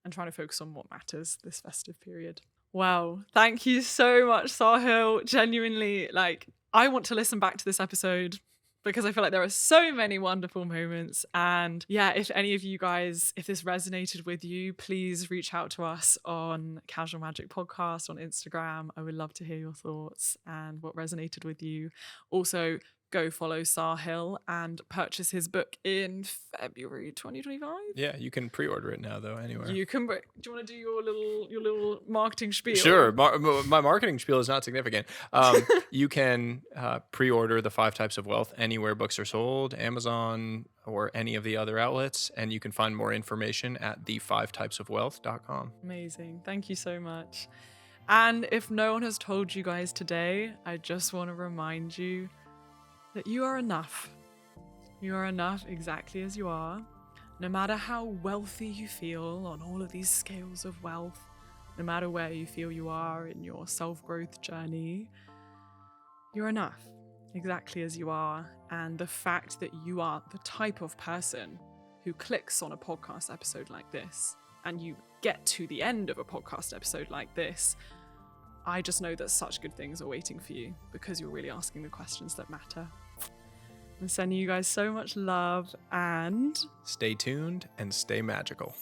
trying to focus on what matters this festive period. Wow, thank you so much, Sahil. Genuinely, like, I want to listen back to this episode because I feel like there are so many wonderful moments. And yeah, if any of you guys, if this resonated with you, please reach out to us on Casual Magic Podcast on Instagram. I would love to hear your thoughts and what resonated with you. Also, go follow Sahil and purchase his book in February 2025. Yeah, you can pre-order it now though. Anywhere. Do you want to do your little marketing spiel? Sure. My marketing spiel is not significant. You can pre-order The 5 Types of Wealth anywhere books are sold, Amazon, or any of the other outlets. And you can find more information at the5typesofwealth.com. Amazing. Thank you so much. And if no one has told you guys today, I just want to remind you that you are enough. You are enough exactly as you are. No matter how wealthy you feel on all of these scales of wealth, no matter where you feel you are in your self-growth journey, you're enough exactly as you are. And the fact that you are the type of person who clicks on a podcast episode like this, and you get to the end of a podcast episode like this, I just know that such good things are waiting for you because you're really asking the questions that matter. I'm sending you guys so much love and stay tuned and stay magical.